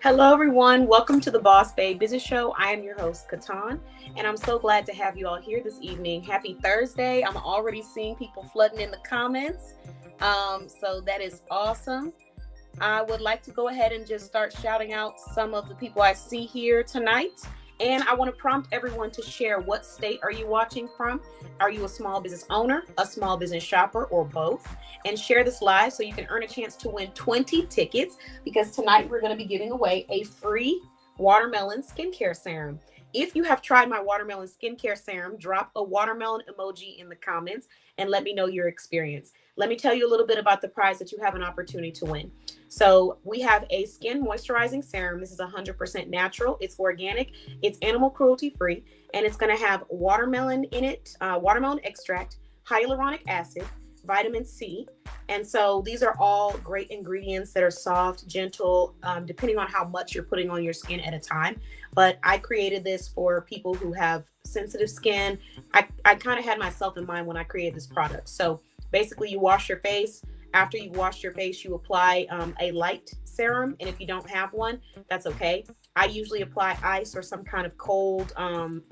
Hello, everyone. Welcome to the Boss Babe Business Show. I am your host, Katan, and I'm so glad to have you all here this evening. Happy Thursday. I'm already seeing people flooding in the comments, so that is awesome. I would like to go ahead and just start shouting out some of the people I see here tonight. And I want to prompt everyone to share, what state are you watching from? Are you a small business owner, a small business shopper, or both? And share this live so you can earn a chance to win 20 tickets, because tonight we're going to be giving away a free watermelon skincare serum. If you have tried my watermelon skincare serum, drop a watermelon emoji in the comments and let me know your experience. Let me tell you a little bit about the prize that you have an opportunity to win. So we have a skin moisturizing serum. This is 100% natural. It's organic. It's animal cruelty free. And it's going to have watermelon in it, watermelon extract, hyaluronic acid, vitamin C. And so these are all great ingredients that are soft, gentle, depending on how much you're putting on your skin at a time. But I created this for people who have sensitive skin. I kind of had myself in mind when I created this product. So basically, you wash your face. After you've washed your face, you apply a light serum. And if you don't have one, that's okay. I usually apply ice or some kind of cold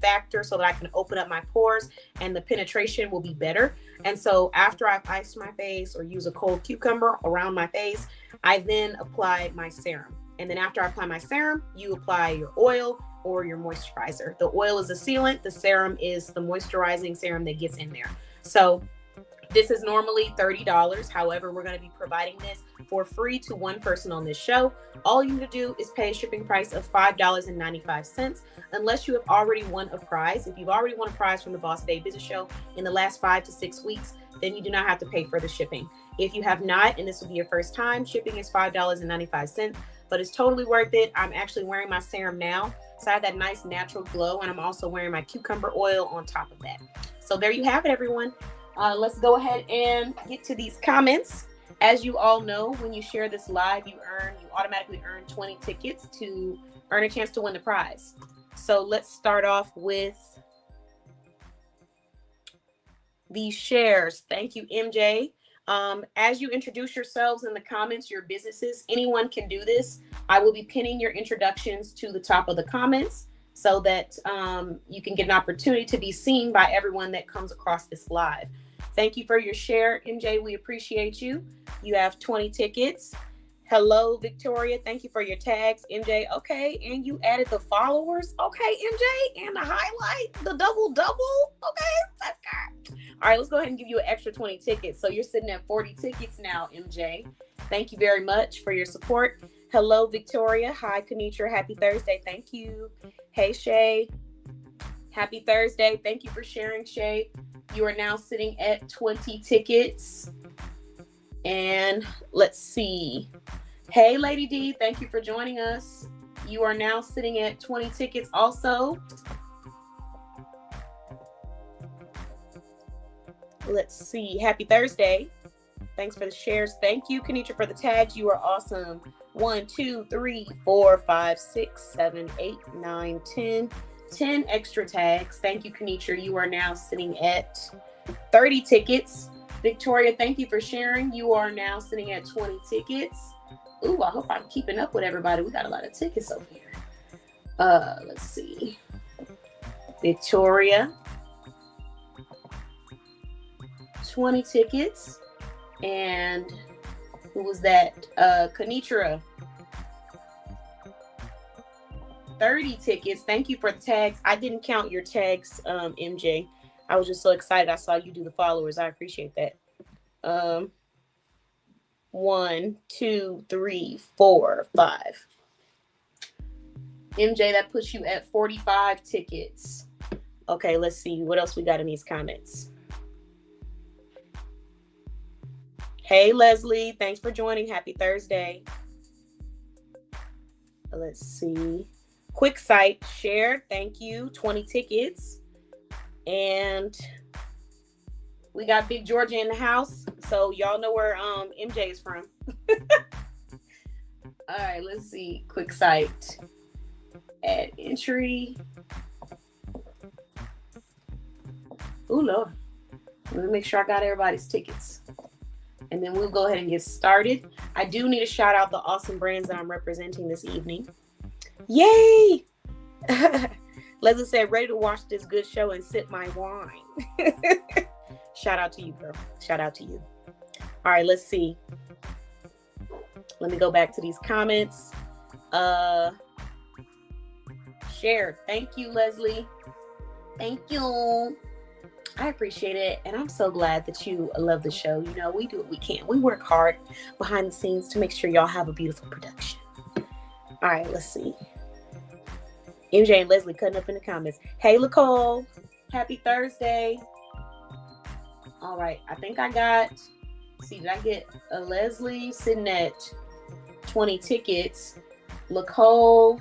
factor so that I can open up my pores and the penetration will be better. And so after I've iced my face or use a cold cucumber around my face, I then apply my serum. And then after I apply my serum, you apply your oil or your moisturizer. The oil is a sealant. The serum is the moisturizing serum that gets in there. So this is normally $30. However, we're going to be providing this for free to one person on this show. All you need to do is pay a shipping price of $5.95, unless you have already won a prize. If you've already won a prize from the Boss Babe Business Show in the last 5 to 6 weeks, then you do not have to pay for the shipping. If you have not, and this will be your first time, shipping is $5.95, but it's totally worth it. I'm actually wearing my serum now, so I have that nice natural glow, and I'm also wearing my cucumber oil on top of that. So there you have it, everyone. Let's go ahead and get to these comments. As you all know, when you share this live, you automatically earn 20 tickets to earn a chance to win the prize. So let's start off with these shares. Thank you, MJ. As you introduce yourselves in the comments, your businesses, anyone can do this. I will be pinning your introductions to the top of the comments so that you can get an opportunity to be seen by everyone that comes across this live. Thank you for your share, MJ. We appreciate you. You have 20 tickets. Hello, Victoria. Thank you for your tags, MJ. Okay, and you added the followers. Okay, MJ, and the highlight, the double. Okay. All right, let's go ahead and give you an extra 20 tickets. So you're sitting at 40 tickets now, MJ. Thank you very much for your support. Hello, Victoria. Hi, Kanitra. Happy Thursday. Thank you. Hey, Shay. Happy Thursday. Thank you for sharing, Shay. You are now sitting at 20 tickets. And let's see. Hey, Lady D. Thank you for joining us. You are now sitting at 20 tickets also. Let's see. Happy Thursday. Thanks for the shares. Thank you, Kanitra, for the tags. You are awesome. 1, 2, 3, 4, 5, 6, 7, 8, 9, 10. 10 extra tags. Thank you, Kanitra. You are now sitting at 30 tickets. Victoria, thank you for sharing. You are now sitting at 20 tickets. Ooh, I hope I'm keeping up with everybody. We got a lot of tickets over here. Let's see. Victoria, 20 tickets. And who was that? Kanitra, 30 tickets. Thank you for the tags. I didn't count your tags, MJ. I was just so excited. I saw you do the followers. I appreciate that. 1, 2, 3, 4, 5. MJ, that puts you at 45 tickets. Okay, let's see what else we got in these comments. Hey, Leslie. Thanks for joining. Happy Thursday. Let's see. Quick Site shared. Thank you. 20 tickets. And we got Big Georgia in the house. So y'all know where MJ is from. All right, let's see. Quick Site. Add entry. Oh, Lord. Let me make sure I got everybody's tickets. and then we'll go ahead and get started. I do need to shout out the awesome brands that I'm representing this evening. Yay! Leslie said, ready to watch this good show and sip my wine. Shout out to you, girl. Shout out to you. All right, let's see. Let me go back to these comments. Share. Thank you, Leslie. Thank you. I appreciate it. And I'm so glad that you love the show. You know, we do what we can. We work hard behind the scenes to make sure y'all have a beautiful production. All right, let's see. MJ and Leslie cutting up in the comments. Hey, Nicole. Happy Thursday. All right. I think I got, see, did I get a Leslie sitting at 20 tickets? Nicole,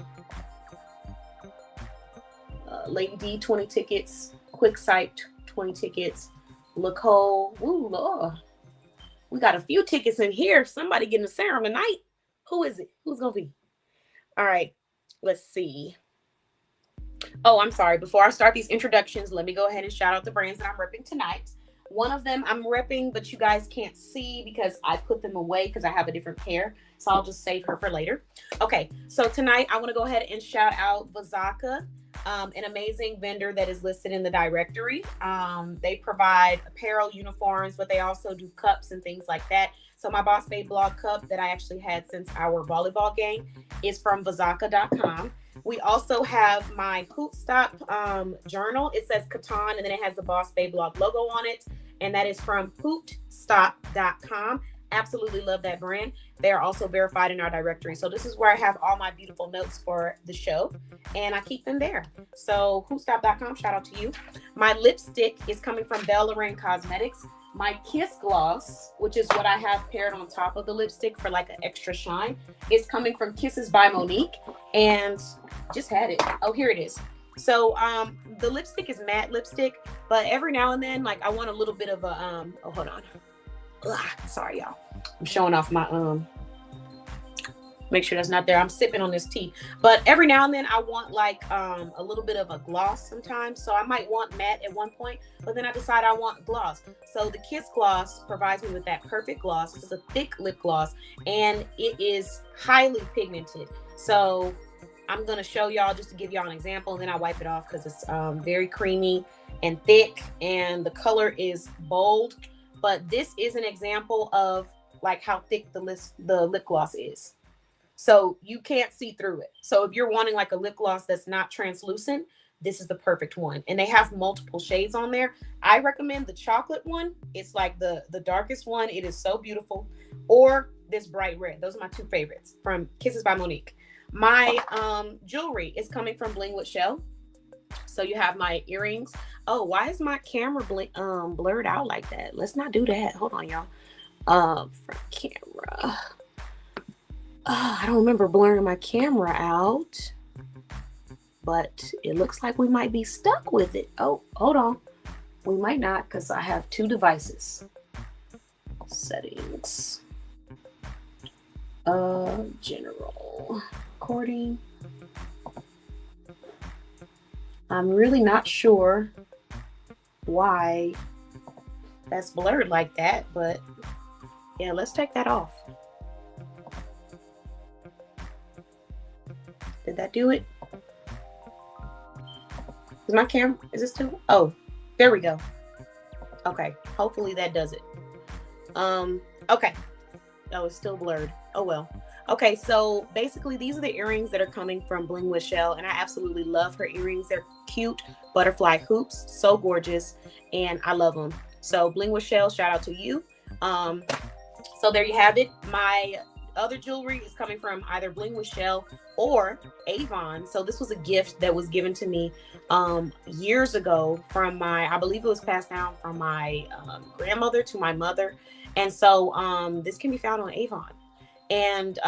Lady D, 20 tickets. Quick Sight, 20 tickets. Nicole, ooh, Lord. We got a few tickets in here. Somebody getting a serum tonight. Who is it? Who's going to be? All right. Let's see. Oh, I'm sorry. Before I start these introductions, let me go ahead and shout out the brands that I'm repping tonight. One of them I'm repping, but you guys can't see because I put them away because I have a different pair. So I'll just save her for later. Okay, so tonight I want to go ahead and shout out Vazaka, an amazing vendor that is listed in the directory. They provide apparel, uniforms, but they also do cups and things like that. So my Boss Babe blog cup that I actually had since our volleyball game is from Vazaka.com. We also have my Hootstop journal. It says Catan, and then it has the Boss Babe blog logo on it. And that is from Hootstop.com. Absolutely love that brand. They are also verified in our directory. So this is where I have all my beautiful notes for the show. And I keep them there. So Hootstop.com, shout out to you. My lipstick is coming from Belle Lorraine Cosmetics. My Kiss Gloss, which is what I have paired on top of the lipstick for like an extra shine, is coming from Kisses by Monique. And just had it. Oh, here it is. So the lipstick is matte lipstick, but every now and then, like I want a little bit of a oh, hold on. Ugh, sorry, y'all. I'm showing off my make sure that's not there. I'm sipping on this tea. But every now and then I want like a little bit of a gloss sometimes. So I might want matte at one point, but then I decide I want gloss. So the Kiss Gloss provides me with that perfect gloss. It's a thick lip gloss and it is highly pigmented. So I'm going to show y'all just to give y'all an example, and then I wipe it off because it's very creamy and thick and the color is bold. But this is an example of like how thick the lip gloss is. So you can't see through it. So if you're wanting like a lip gloss that's not translucent, this is the perfect one. And they have multiple shades on there. I recommend the chocolate one. It's like the darkest one. It is so beautiful. Or this bright red. Those are my two favorites from Kisses by Monique. My jewelry is coming from Bling with Shell. So you have my earrings. Oh, why is my camera blurred out like that? Let's not do that. Hold on, y'all. Front camera. I don't remember blurring my camera out, but it looks like we might be stuck with it. Oh, hold on. We might not because I have two devices. Settings. General recording. I'm really not sure why that's blurred like that, but yeah, let's take that off. Did that do it? Is my camera, is this too? Oh, there we go. Okay, hopefully that does it. Okay. Oh, it's still blurred. Oh, well. Okay, so basically these are the earrings that are coming from Bling with Shell, and I absolutely love her earrings. They're cute butterfly hoops, so gorgeous, and I love them. So Bling with Shell, shout out to you. So there you have it. My other jewelry is coming from either Bling with Shell or Avon. So this was a gift that was given to me years ago from I believe it was passed down from my grandmother to my mother. And so this can be found on Avon. And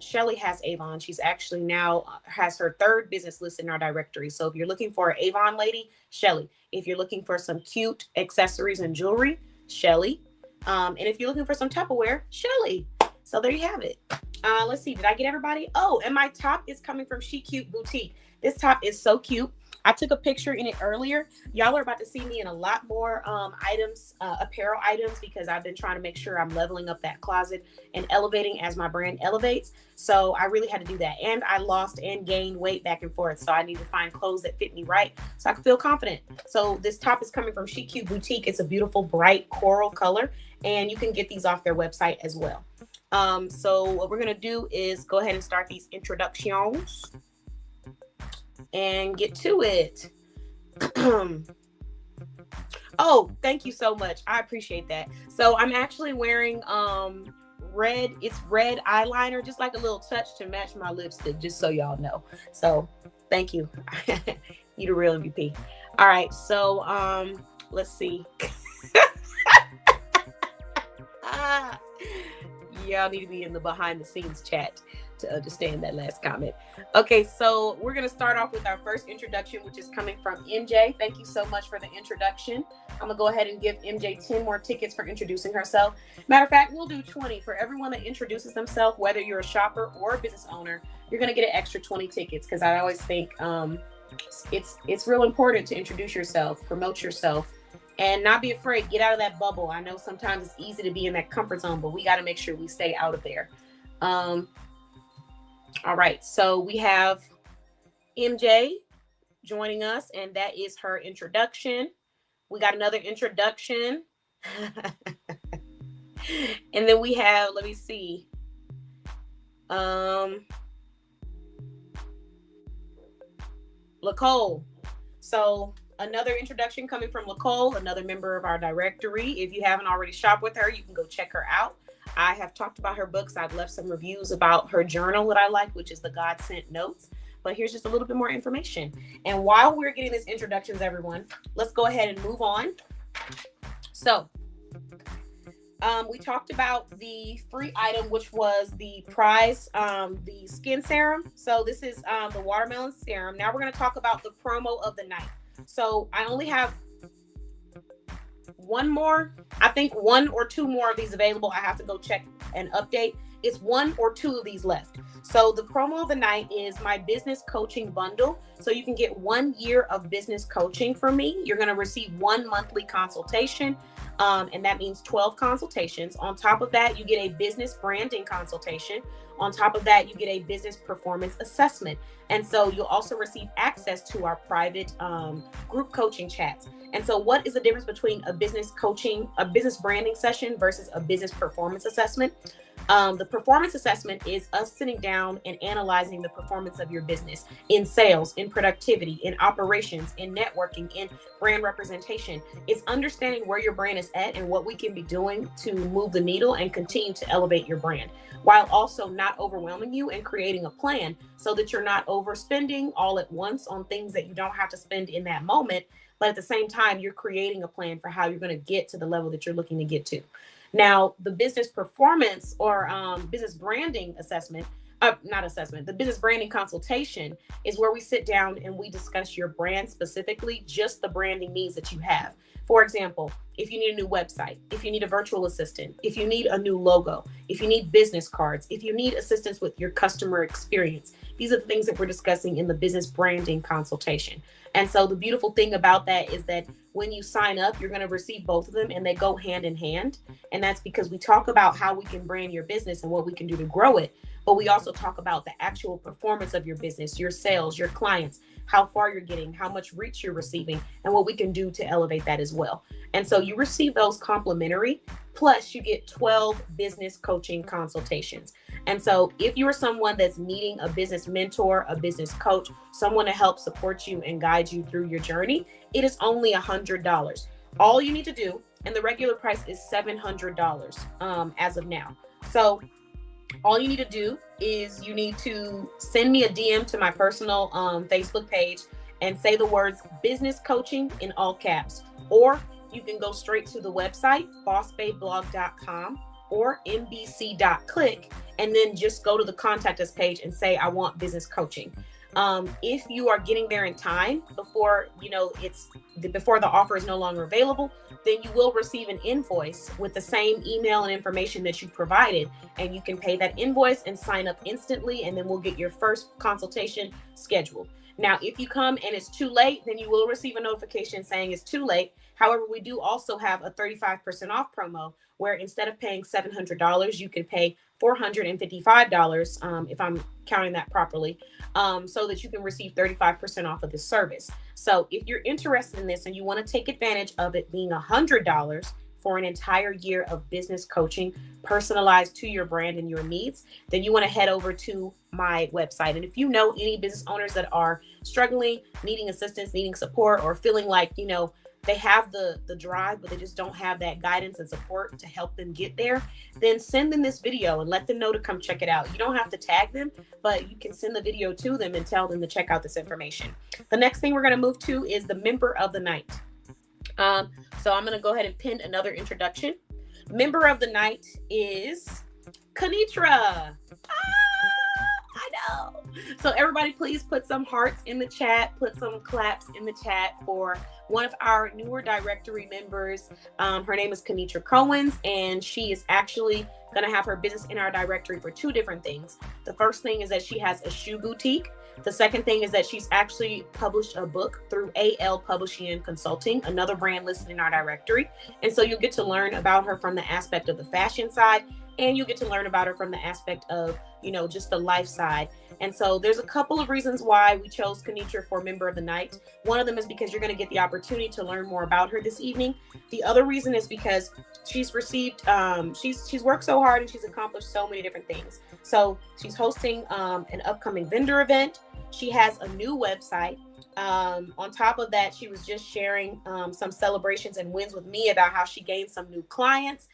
Shelly has Avon. She's actually now has her third business listed in our directory. So if you're looking for an Avon lady, Shelly. If you're looking for some cute accessories and jewelry, Shelly. And if you're looking for some Tupperware, Shelly. So there you have it. Let's see. Did I get everybody? Oh, and my top is coming from She Cute Boutique. This top is so cute. I took a picture in it earlier. Y'all are about to see me in a lot more items, apparel items, because I've been trying to make sure I'm leveling up that closet and elevating as my brand elevates. So I really had to do that. And I lost and gained weight back and forth. So I need to find clothes that fit me right so I can feel confident. So this top is coming from Chic Cube Boutique. It's a beautiful, bright coral color. And you can get these off their website as well. So what we're going to do is go ahead and start these introductions and get to it. Oh, thank you so much. I appreciate that. So I'm actually wearing red. It's red eyeliner, just like a little touch to match my lipstick, just so y'all know. So thank you. You the real MVP. All right. So let's see. Y'all need to be in the behind the scenes chat to understand that last comment. Okay, so we're going to start off with our first introduction, which is coming from MJ. Thank you so much for the introduction. I'm going to go ahead and give MJ 10 more tickets for introducing herself. Matter of fact, we'll do 20 for everyone that introduces themselves, whether you're a shopper or a business owner. You're going to get an extra 20 tickets, because I always think it's real important to introduce yourself, promote yourself, and not be afraid. Get out of that bubble. I know sometimes it's easy to be in that comfort zone, but we got to make sure we stay out of there. All right, so we have MJ joining us, and that is her introduction. We got another introduction. And then we have, let me see. Lacole. So another introduction coming from Lacole, another member of our directory. If you haven't already shopped with her, you can go check her out. I have talked about her books. I've left some reviews about her journal that I like, which is the God Sent Notes. But here's just a little bit more information. And while we're getting these introductions, everyone, let's go ahead and move on. So we talked about the free item, which was the prize, the skin serum. So this is the watermelon serum. Now we're going to talk about the promo of the night. So I only have one more, I think 1 or 2 more of these available. I have to go check and update. It's 1 or 2 of these left. So the promo of the night is my business coaching bundle. So you can get 1 year of business coaching from me. You're going to receive 1 monthly consultation. And that means 12 consultations. On top of that, you get a business branding consultation. On top of that, you get a business performance assessment. And so you'll also receive access to our private group coaching chats. And so what is the difference between a business coaching, a business branding session versus a business performance assessment? The performance assessment is us sitting down and analyzing the performance of your business in sales, in productivity, in operations, in networking, in brand representation. It's understanding where your brand is at and what we can be doing to move the needle and continue to elevate your brand, while also not overwhelming you and creating a plan so that you're not overspending all at once on things that you don't have to spend in that moment. But at the same time, you're creating a plan for how you're going to get to the level that you're looking to get to. Now, the business performance or business branding assessment, the business branding consultation is where we sit down and we discuss your brand specifically, just the branding needs that you have. For example, if you need a new website, if you need a virtual assistant, if you need a new logo, if you need business cards, if you need assistance with your customer experience, these are the things that we're discussing in the business branding consultation. And so the beautiful thing about that is that when you sign up, you're going to receive both of them and they go hand in hand. And that's because we talk about how we can brand your business and what we can do to grow it. But we also talk about the actual performance of your business, your sales, your clients, how far you're getting, how much reach you're receiving, and what we can do to elevate that as well. And so you receive those complimentary, plus you get 12 business coaching consultations. And so if you are someone that's needing a business mentor, a business coach, someone to help support you and guide you through your journey, it is only $100. All you need to do, and the regular price is $700 as of now. So all you need to do is you need to send me a DM to my personal Facebook page and say the words business coaching in all caps, or you can go straight to the website, bossbabeblog.com or mbc.click, and then just go to the contact us page and say, I want business coaching. If you are getting there in time before, before the offer is no longer available, then you will receive an invoice with the same email and information that you provided, and you can pay that invoice and sign up instantly, and then we'll get your first consultation scheduled. Now, if you come and it's too late, then you will receive a notification saying it's too late. However, we do also have a 35% off promo where instead of paying $700, you can pay $455, if I'm counting that properly, so that you can receive 35% off of this service. So if you're interested in this and you want to take advantage of it being $100 for an entire year of business coaching personalized to your brand and your needs, then you want to head over to my website. And if you know any business owners that are struggling, needing assistance, needing support, or feeling like, they have the drive, but they just don't have that guidance and support to help them get there, then send them this video and let them know to come check it out. You don't have to tag them, but you can send the video to them and tell them to check out this information. The next thing we're going to move to is the member of the night. So I'm going to go ahead and pin another introduction. Member of the night is Kenitra. I know. So everybody, please put some hearts in the chat, put some claps in the chat for one of our newer directory members. Her name is Kenitra Cohens, and she is actually going to have her business in our directory for two different things. The first thing is that she has a shoe boutique. The second thing is that she's actually published a book through AL Publishing and Consulting, another brand listed in our directory. And so you'll get to learn about her from the aspect of the fashion side, and you get to learn about her from the aspect of, just the life side. And so there's a couple of reasons why we chose Kenitra for Member of the Night. One of them is because you're going to get the opportunity to learn more about her this evening. The other reason is because she's received, she's worked so hard and she's accomplished so many different things. So she's hosting an upcoming vendor event. She has a new website. On top of that, she was just sharing some celebrations and wins with me about how she gained some new clients.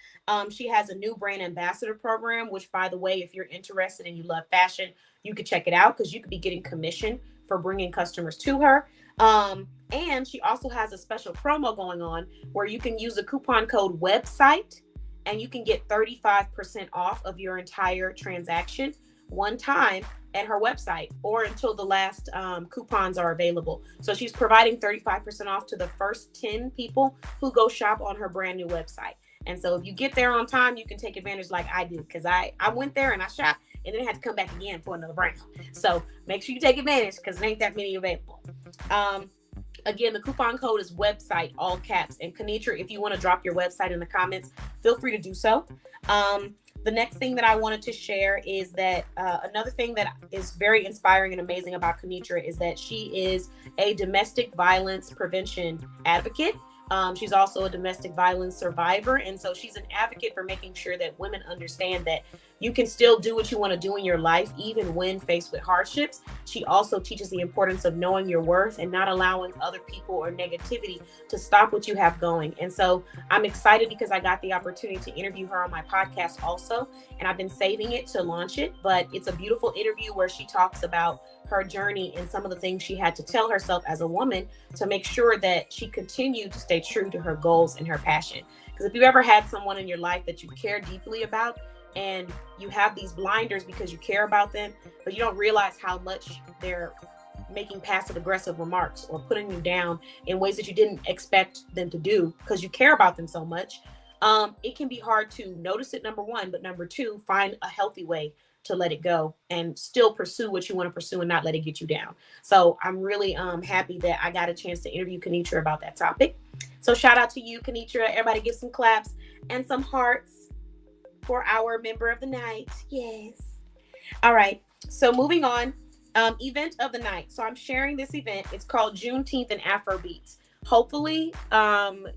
She has a new brand ambassador program, which, by the way, if you're interested and you love fashion, you could check it out because you could be getting commission for bringing customers to her. And she also has a special promo going on where you can use the coupon code WEBSITE and you can get 35% off of your entire transaction one time at her website or until the last coupons are available. So she's providing 35% off to the first 10 people who go shop on her brand new website. And so if you get there on time, you can take advantage like I did, because I went there and I shopped and then had to come back again for another brand. So make sure you take advantage because there ain't that many available. Again, the coupon code is WEBSITE, all caps. And Kenitra, if you want to drop your website in the comments, feel free to do so. The next thing that I wanted to share is that another thing that is very inspiring and amazing about Kenitra is that she is a domestic violence prevention advocate. She's also a domestic violence survivor. And so she's an advocate for making sure that women understand that you can still do what you want to do in your life, even when faced with hardships. She also teaches the importance of knowing your worth and not allowing other people or negativity to stop what you have going. And so I'm excited because I got the opportunity to interview her on my podcast also, and I've been saving it to launch it. But it's a beautiful interview where she talks about her journey and some of the things she had to tell herself as a woman to make sure that she continued to stay true to her goals and her passion. Because if you ever had someone in your life that you care deeply about, and you have these blinders because you care about them, but you don't realize how much they're making passive aggressive remarks or putting you down in ways that you didn't expect them to do because you care about them so much, it can be hard to notice it, number one, but number two, find a healthy way to let it go and still pursue what you want to pursue and not let it get you down. So I'm really happy that I got a chance to interview Kenitra about that topic. So shout out to you, Kenitra. Everybody give some claps and some hearts for our member of the night. Yes. All right. So moving on, event of the night. So I'm sharing this event. It's called Juneteenth and Afrobeats. Hopefully,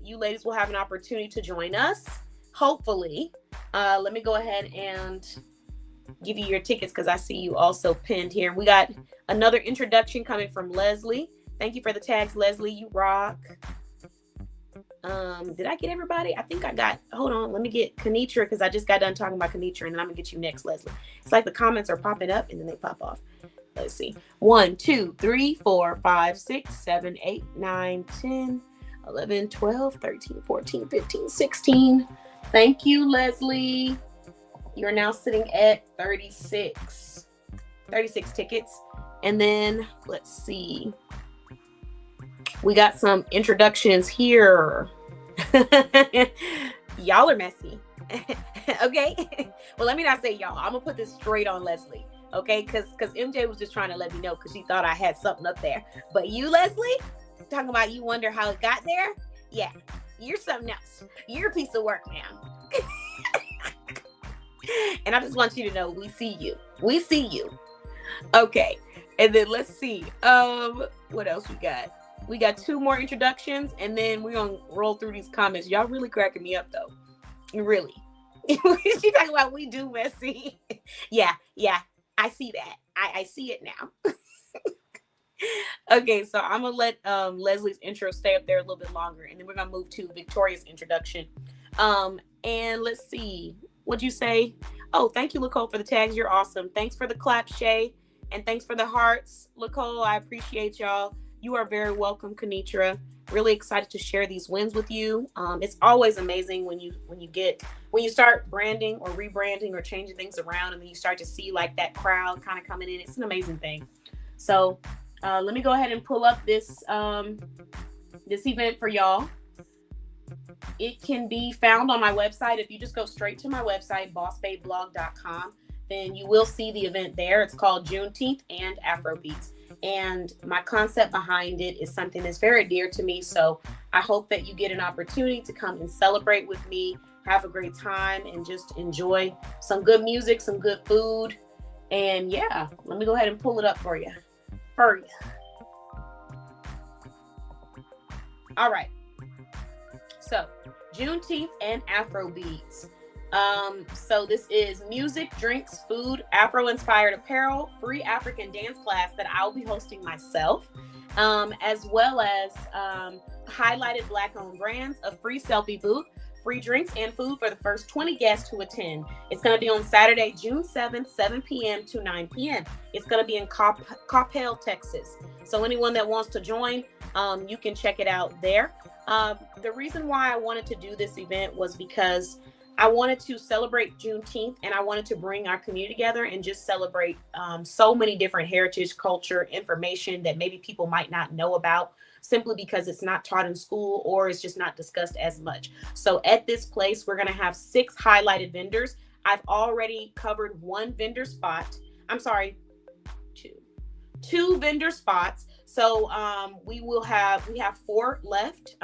you ladies will have an opportunity to join us. Hopefully. Let me go ahead and give you your tickets because I see you also pinned here. We got another introduction coming from Leslie. Thank you for the tags, Leslie. You rock. Did I get everybody? I think I got, hold on, let me get Kenitra because I just got done talking about Kenitra and then I'm gonna get you next, Leslie. It's like the comments are popping up and then they pop off. Let's see. 1, 2, 3, 4, 5, 6, 7, 8, 9, 10, 11, 12, 13, 14, 15, 16. Thank you, Leslie. You're now sitting at 36 tickets. And then let's see. We got some introductions here. Y'all are messy. Okay. Well, let me not say y'all. I'm gonna put this straight on Leslie. Okay, because MJ was just trying to let me know because she thought I had something up there. But you, Leslie, talking about you wonder how it got there? Yeah, you're something else. You're a piece of work, man. And I just want you to know we see you. We see you. Okay. And then let's see. What else we got? We got 2 more introductions, and then we're gonna roll through these comments. Y'all really cracking me up though. Really. She talking about we do messy. Yeah. I see that. I see it now. Okay, so I'm gonna let Leslie's intro stay up there a little bit longer, and then we're gonna move to Victoria's introduction. And let's see. What'd you say? Oh, thank you, Nicole, for the tags. You're awesome. Thanks for the clap, Shay. And thanks for the hearts, Nicole. I appreciate y'all. You are very welcome, Kenitra. Really excited to share these wins with you. It's always amazing when you start branding or rebranding or changing things around, and then you start to see like that crowd kind of coming in. It's an amazing thing. So let me go ahead and pull up this event for y'all. It can be found on my website. If you just go straight to my website, bossbabeblog.com, then you will see the event there. It's called Juneteenth and Afrobeats. And my concept behind it is something that's very dear to me. So I hope that you get an opportunity to come and celebrate with me, have a great time, and just enjoy some good music, some good food. And yeah, let me go ahead and pull it up for you. All right. So Juneteenth and Afrobeats. So this is music, drinks, food, Afro-inspired apparel, free African dance class that I'll be hosting myself, as well as highlighted Black-owned brands, a free selfie booth, free drinks and food for the first 20 guests who attend. It's going to be on Saturday, June 7th, 7 p.m. to 9 p.m. It's going to be in Coppell, Texas. So anyone that wants to join, you can check it out there. The reason why I wanted to do this event was because I wanted to celebrate Juneteenth, and I wanted to bring our community together and just celebrate so many different heritage, culture, information that maybe people might not know about simply because it's not taught in school or it's just not discussed as much. So at this place, we're going to have 6 highlighted vendors. I've already covered 1 vendor spot. I'm sorry, 2 vendor spots. So we have 4 left.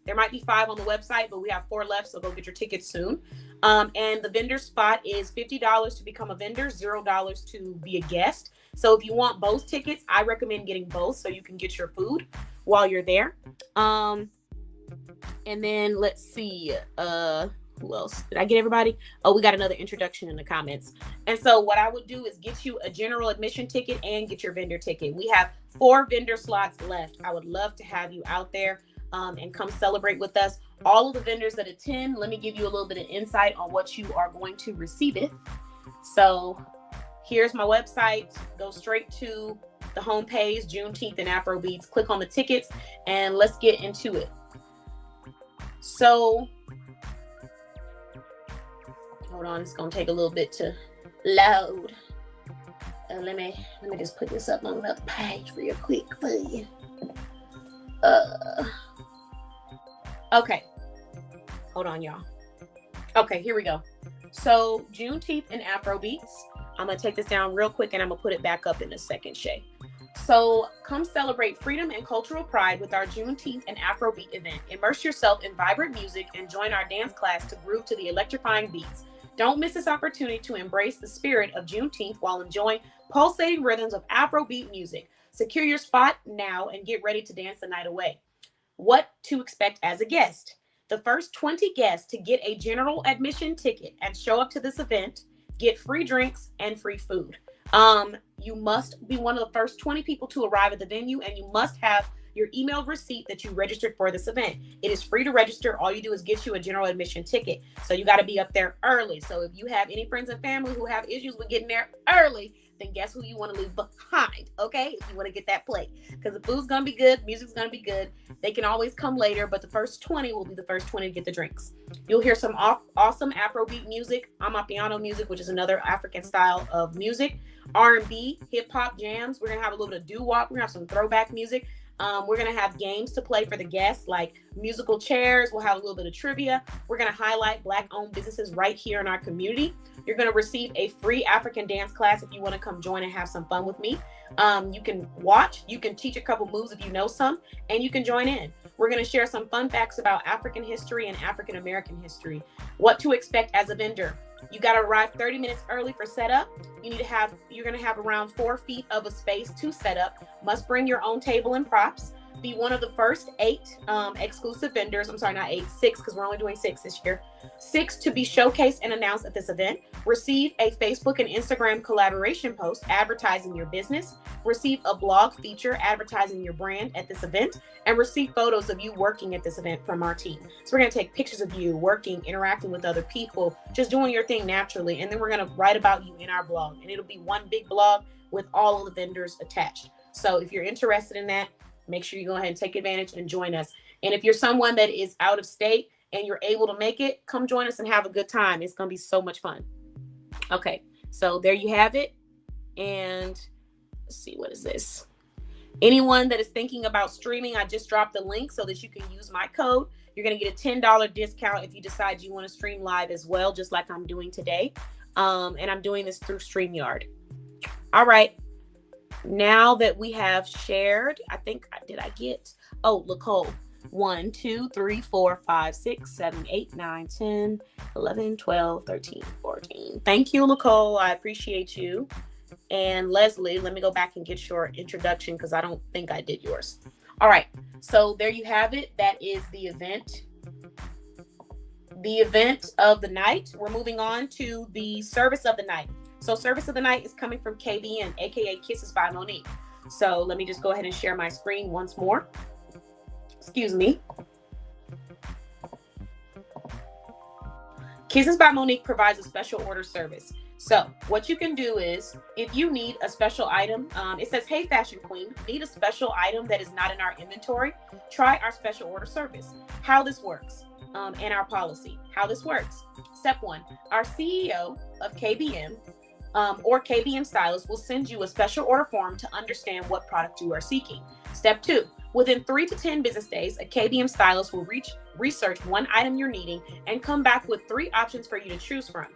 There might be 5 on the website, but we have 4 left. So go get your tickets soon. And the vendor spot is $50 to become a vendor, $0 to be a guest. So if you want both tickets, I recommend getting both so you can get your food while you're there. And then let's see, who else? Did I get everybody? Oh, we got another introduction in the comments. And so what I would do is get you a general admission ticket and get your vendor ticket. We have 4 vendor slots left. I would love to have you out there and come celebrate with us. All of the vendors that attend, let me give you a little bit of insight on what you are going to receive it. So here's my website. Go straight to the homepage, Juneteenth and Afrobeats. Click on the tickets and let's get into it. So hold on, it's gonna take a little bit to load. Let me just put this up on another page real quick for you. Okay, hold on, y'all. Okay, here we go. So Juneteenth and Afrobeats. I'm gonna take this down real quick and I'm gonna put it back up in a second, Shay. So come celebrate freedom and cultural pride with our Juneteenth and Afrobeat event. Immerse yourself in vibrant music and join our dance class to groove to the electrifying beats. Don't miss this opportunity to embrace the spirit of Juneteenth while enjoying pulsating rhythms of Afrobeat music. Secure your spot now and get ready to dance the night away. What to expect as a guest. The first 20 guests to get a general admission ticket and show up to this event get free drinks and free food. You must be one of the first 20 people to arrive at the venue, and you must have your emailed receipt that you registered for this event. It is free to register. All you do is get you a general admission ticket. So you got to be up there early. So if you have any friends and family who have issues with getting there early, then guess who you want to leave behind, okay? If you want to get that plate. Because the food's going to be good, music's going to be good. They can always come later, but the first 20 will be the first 20 to get the drinks. You'll hear some awesome Afrobeat music, Amapiano music, which is another African style of music, R&B, hip-hop jams. We're going to have a little bit of doo-wop. We're going to have some throwback music. We're going to have games to play for the guests, like musical chairs. We'll have a little bit of trivia. We're going to highlight Black-owned businesses right here in our community. You're going to receive a free African dance class if you want to come join and have some fun with me. You can watch, you can teach a couple moves if you know some, and you can join in. We're going to share some fun facts about African history and African American history. What to expect as a vendor. You got to arrive 30 minutes early for setup. You're going to have around 4 feet of a space to set up. Must bring your own table and props. Be one of the first 8 exclusive vendors. I'm sorry, not 8, 6, because we're only doing 6 this year. 6 to be showcased and announced at this event. Receive a Facebook and Instagram collaboration post advertising your business. Receive a blog feature advertising your brand at this event. And receive photos of you working at this event from our team. So we're going to take pictures of you working, interacting with other people, just doing your thing naturally. And then we're going to write about you in our blog. And it'll be one big blog with all of the vendors attached. So if you're interested in that, make sure you go ahead and take advantage and join us. And if you're someone that is out of state and you're able to make it, come join us and have a good time. It's going to be so much fun. Okay, so there you have it. And let's see, what is this? Anyone that is thinking about streaming, I just dropped the link so that you can use my code. You're going to get a $10 discount if you decide you want to stream live as well, just like I'm doing today. And I'm doing this through StreamYard. All right. Now that we have shared, did I get, Nicole, 1, 2, 3, 4, 5, 6, 7, 8, 9, 10, 11, 12, 13, 14. Thank you, Nicole. I appreciate you. And Leslie, let me go back and get your introduction because I don't think I did yours. All right. So there you have it. That is the event. The event of the night. We're moving on to the service of the night. So service of the night is coming from KBN, aka Kisses by Monique. So let me just go ahead and share my screen once more. Excuse me. Kisses by Monique provides a special order service. So what you can do is, if you need a special item, it says, hey, Fashion Queen, need a special item that is not in our inventory, try our special order service. How this works, and our policy. How this works. Step 1, our CEO of KBM, or KBM Stylist will send you a special order form to understand what product you are seeking. Step 2, within 3 to 10 business days, a KBM Stylist will research one item you're needing and come back with 3 options for you to choose from.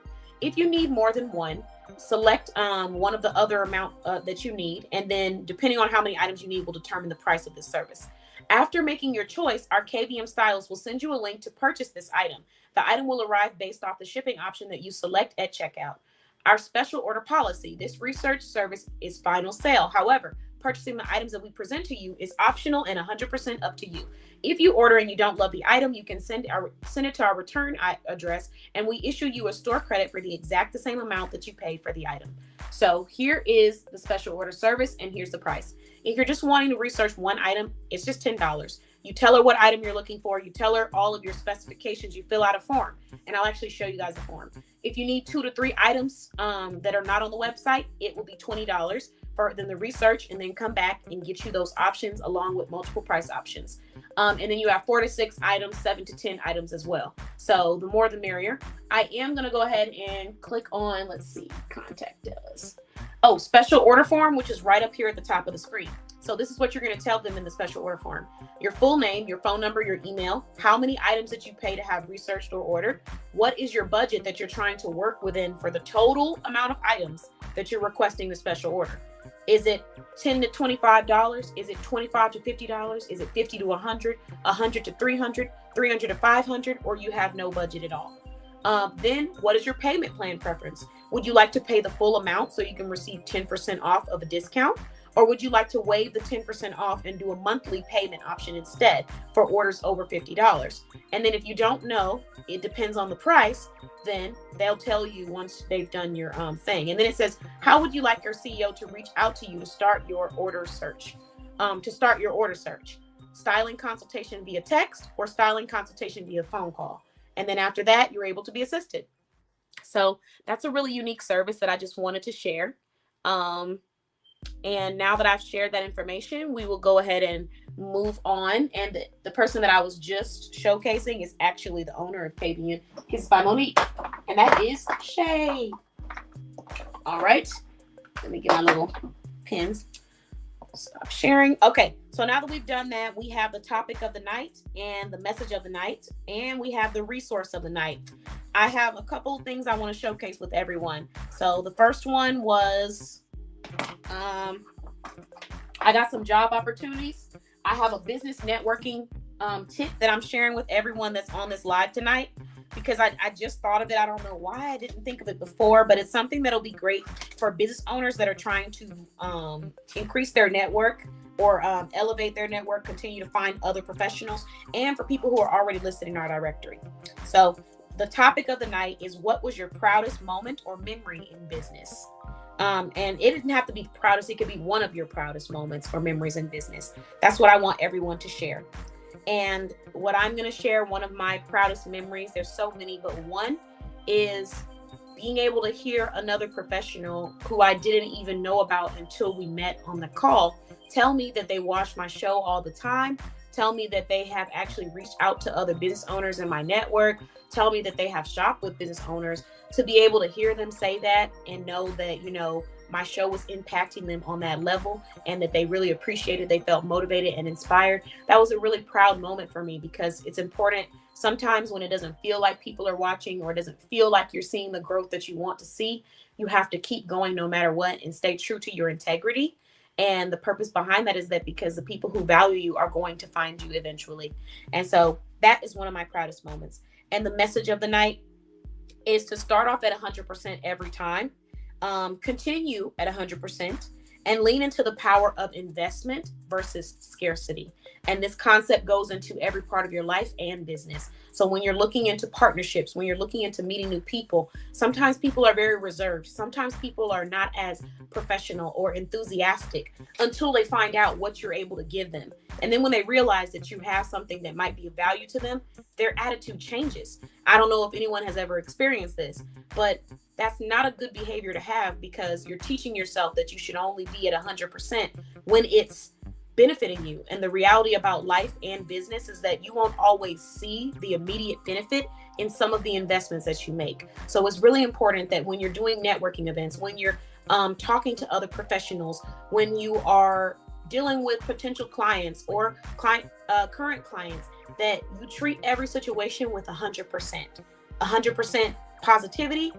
If you need more than one, select one of the other amount that you need, and then depending on how many items you need will determine the price of this service. After making your choice, our KBM Stylist will send you a link to purchase this item. The item will arrive based off the shipping option that you select at checkout. Our special order policy, this research service is final sale. However, purchasing the items that we present to you is optional and 100% up to you. If you order and you don't love the item, you can send it to our return address, and we issue you a store credit for the same amount that you paid for the item. So here is the special order service, and here's the price. If you're just wanting to research one item, it's just $10. You tell her what item you're looking for. You tell her all of your specifications. You fill out a form, and I'll actually show you guys the form. If you need 2 to 3 items that are not on the website, it will be $20 for them to research and then come back and get you those options along with multiple price options. And then you have 4 to 6 items, 7 to 10 items as well. So the more the merrier. I am going to go ahead and click on, let's see, contact us. Oh, special order form, which is right up here at the top of the screen. So this is what you're going to tell them in the special order form. Your full name, your phone number, your email, how many items that you pay to have researched or ordered, what is your budget that you're trying to work within for the total amount of items that you're requesting the special order. Is it $10 to $25? Is it $25 to $50? Is it $50 to $100, $100 to $300, $300 to $500, or you have no budget at all? Then what is your payment plan preference? Would you like to pay the full amount so you can receive 10% off of a discount? Or would you like to waive the 10% off and do a monthly payment option instead for orders over $50? And then if you don't know, it depends on the price, then they'll tell you once they've done your thing. And then it says, how would you like your CEO to reach out to you to start your order search? Styling consultation via text or styling consultation via phone call. And then after that, you're able to be assisted. So that's a really unique service that I just wanted to share. And now that I've shared that information, we will go ahead and move on. And the person that I was just showcasing is actually the owner of KBN Kisses by Monique. And that is Shay. All right. Let me get my little pins. Stop sharing. Okay, so now that we've done that, we have the topic of the night and the message of the night, and we have the resource of the night. I have a couple of things I want to showcase with everyone. So the first one was I got some job opportunities. I have a business networking tip that I'm sharing with everyone that's on this live tonight because I just thought of it. I don't know why I didn't think of it before, but it's something that'll be great for business owners that are trying to increase their network or elevate their network, continue to find other professionals, and for people who are already listed in our directory. So the topic of the night is, what was your proudest moment or memory in business? And it didn't have to be the proudest. It could be one of your proudest moments or memories in business. That's what I want everyone to share. And what I'm going to share, one of my proudest memories, there's so many, but one is being able to hear another professional who I didn't even know about until we met on the call tell me that they watch my show all the time, tell me that they have actually reached out to other business owners in my network, tell me that they have shopped with business owners. To be able to hear them say that and know that, my show was impacting them on that level and that they really appreciated, they felt motivated and inspired. That was a really proud moment for me, because it's important sometimes when it doesn't feel like people are watching or it doesn't feel like you're seeing the growth that you want to see. You have to keep going no matter what and stay true to your integrity. And the purpose behind that is that because the people who value you are going to find you eventually. And so that is one of my proudest moments. And the message of the night is to start off at 100% every time. Continue at 100% and lean into the power of investment versus scarcity. And this concept goes into every part of your life and business. So when you're looking into partnerships, when you're looking into meeting new people, sometimes people are very reserved. Sometimes people are not as professional or enthusiastic until they find out what you're able to give them. And then when they realize that you have something that might be of value to them, their attitude changes. I don't know if anyone has ever experienced this, but that's not a good behavior to have, because you're teaching yourself that you should only be at 100% when it's benefiting you. And the reality about life and business is that you won't always see the immediate benefit in some of the investments that you make. So it's really important that when you're doing networking events, when you're talking to other professionals, when you are dealing with potential clients or current clients, that you treat every situation with 100% positivity.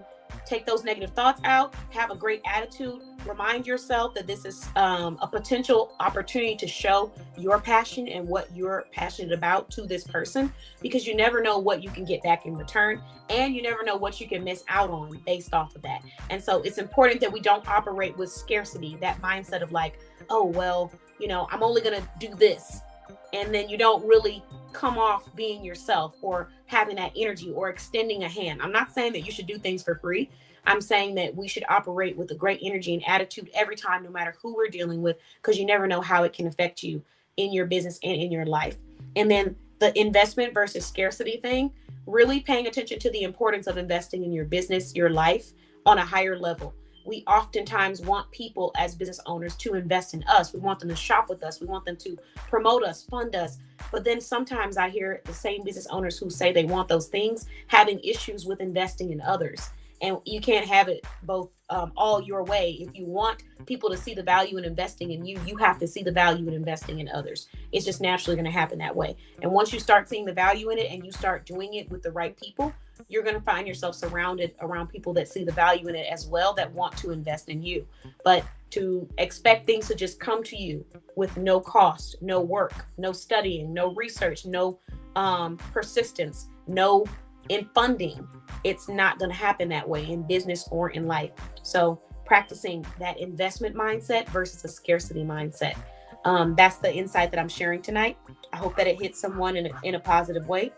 Take those negative thoughts out, have a great attitude, remind yourself that this is a potential opportunity to show your passion and what you're passionate about to this person, because you never know what you can get back in return, and you never know what you can miss out on based off of that. And so it's important that we don't operate with scarcity, that mindset of like, oh, well, I'm only going to do this. And then you don't really come off being yourself or having that energy or extending a hand. I'm not saying that you should do things for free. I'm saying that we should operate with a great energy and attitude every time, no matter who we're dealing with, because you never know how it can affect you in your business and in your life. And then the investment versus scarcity thing, really paying attention to the importance of investing in your business, your life on a higher level. We oftentimes want people as business owners to invest in us. We want them to shop with us. We want them to promote us, fund us. But then sometimes I hear the same business owners who say they want those things having issues with investing in others. And you can't have it both all your way. If you want people to see the value in investing in you, you have to see the value in investing in others. It's just naturally going to happen that way. And once you start seeing the value in it and you start doing it with the right people, you're going to find yourself surrounded around people that see the value in it as well, that want to invest in you. But to expect things to just come to you with no cost, no work, no studying, no research, no persistence, no in funding, it's not going to happen that way in business or in life. So practicing that investment mindset versus a scarcity mindset. That's the insight that I'm sharing tonight. I hope that it hits someone in a positive way.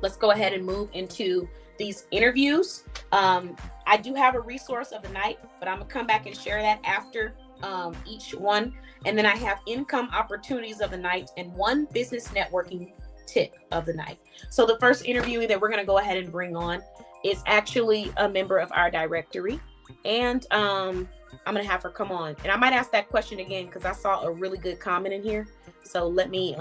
Let's go ahead and move into these interviews. I do have a resource of the night, but I'm gonna come back and share that after each one. And then I have income opportunities of the night and one business networking tip of the night. So the first interviewee that we're gonna go ahead and bring on is actually a member of our directory. And I'm gonna have her come on. And I might ask that question again because I saw a really good comment in here. So let me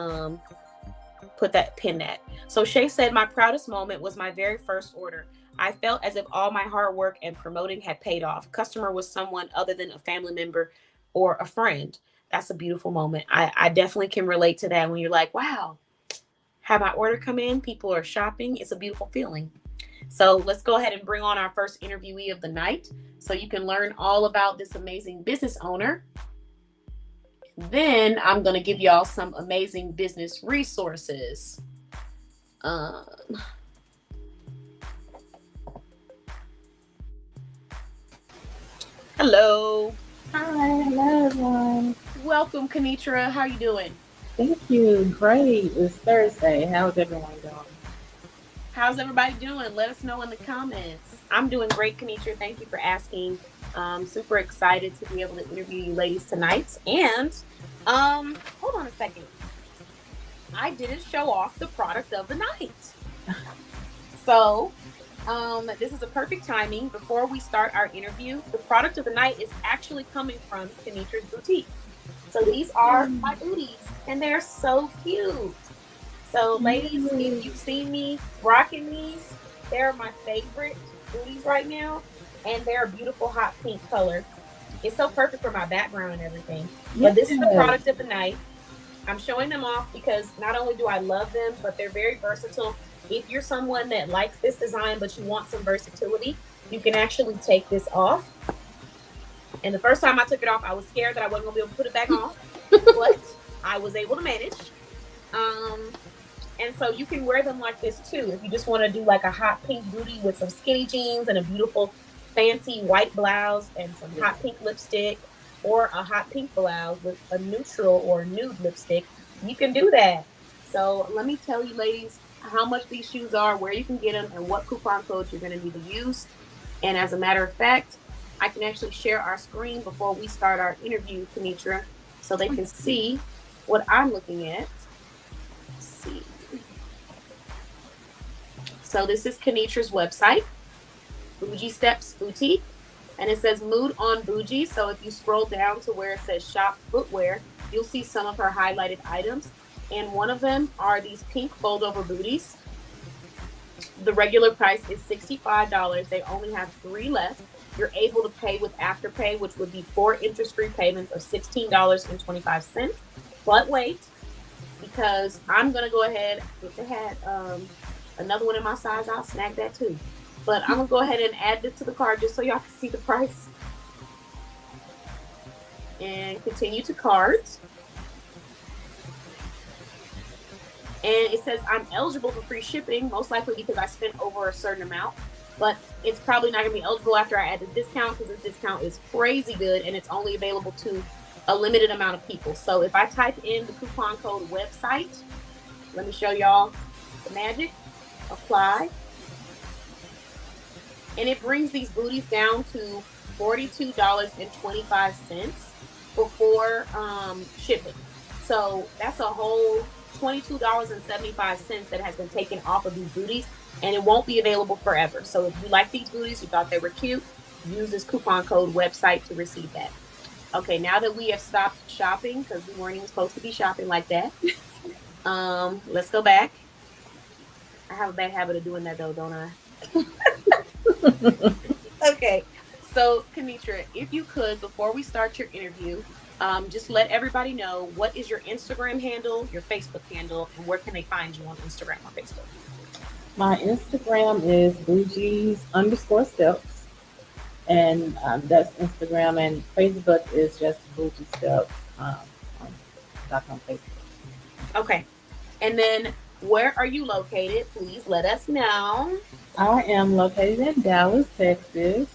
pin that. So Shay said, my proudest moment was my very first order. I felt as if all my hard work and promoting had paid off. Customer was someone other than a family member or a friend. That's a beautiful moment. I definitely can relate to that when you're like, wow, have my order come in, people are shopping. It's a beautiful feeling. So let's go ahead and bring on our first interviewee of the night so you can learn all about this amazing business owner. Then I'm going to give y'all some amazing business resources. Hello. Hi, hello everyone. Welcome, Kenitra. How you doing? Thank you. Great. It's Thursday. How's everyone doing? How's everybody doing? Let us know in the comments. I'm doing great, Kenitra. Thank you for asking. Super excited to be able to interview you ladies tonight. And hold on a second. I didn't show off the product of the night. So this is a perfect timing. Before we start our interview, the product of the night is actually coming from Kenitra's Boutique. So these are my booties, and they're so cute. So, ladies, if you've seen me rocking these, they're my favorite booties right now, and they're a beautiful hot pink color. It's so perfect for my background and everything. But this is the product of the night. I'm showing them off because not only do I love them, but they're very versatile. If you're someone that likes this design, but you want some versatility, you can actually take this off. And the first time I took it off, I was scared that I wasn't going to be able to put it back on, but I was able to manage. And so you can wear them like this too. If you just want to do like a hot pink booty with some skinny jeans and a beautiful fancy white blouse and some hot pink lipstick, or a hot pink blouse with a neutral or nude lipstick, you can do that. So let me tell you, ladies, how much these shoes are, where you can get them, and what coupon codes you're going to need to use. And as a matter of fact, I can actually share our screen before we start our interview, Kenitra, so they can see what I'm looking at. Let's see. So this is Kenitra's website, Bougie Steps Boutique, and it says Mood on Bougie. So if you scroll down to where it says Shop Footwear, you'll see some of her highlighted items. And one of them are these pink fold-over booties. The regular price is $65. They only have 3 left. You're able to pay with Afterpay, which would be 4 interest-free payments of $16.25. But wait, because I'm going to go ahead, if they had another one in my size, I'll snag that too. But I'm going to go ahead and add this to the cart just so y'all can see the price. And continue to cards. And it says I'm eligible for free shipping, most likely because I spent over a certain amount. But it's probably not going to be eligible after I add the discount, because this discount is crazy good and it's only available to a limited amount of people. So if I type in the coupon code website, let me show y'all the magic. Apply. And it brings these booties down to $42.25 before shipping. So that's a whole $22.75 that has been taken off of these booties, and it won't be available forever. So if you like these booties, you thought they were cute, use this coupon code website to receive that. Okay, now that we have stopped shopping, because we weren't even supposed to be shopping like that, let's go back. I have a bad habit of doing that though, don't I? Okay, so Kenitra, if you could, before we start your interview, just let everybody know, what is your Instagram handle, your Facebook handle, and where can they find you on Instagram or Facebook? My Instagram is bougies_steps, and that's Instagram, and Facebook is just bougie steps. That's on Facebook. Okay, and then where are you located? Please let us know. I am located in Dallas, Texas.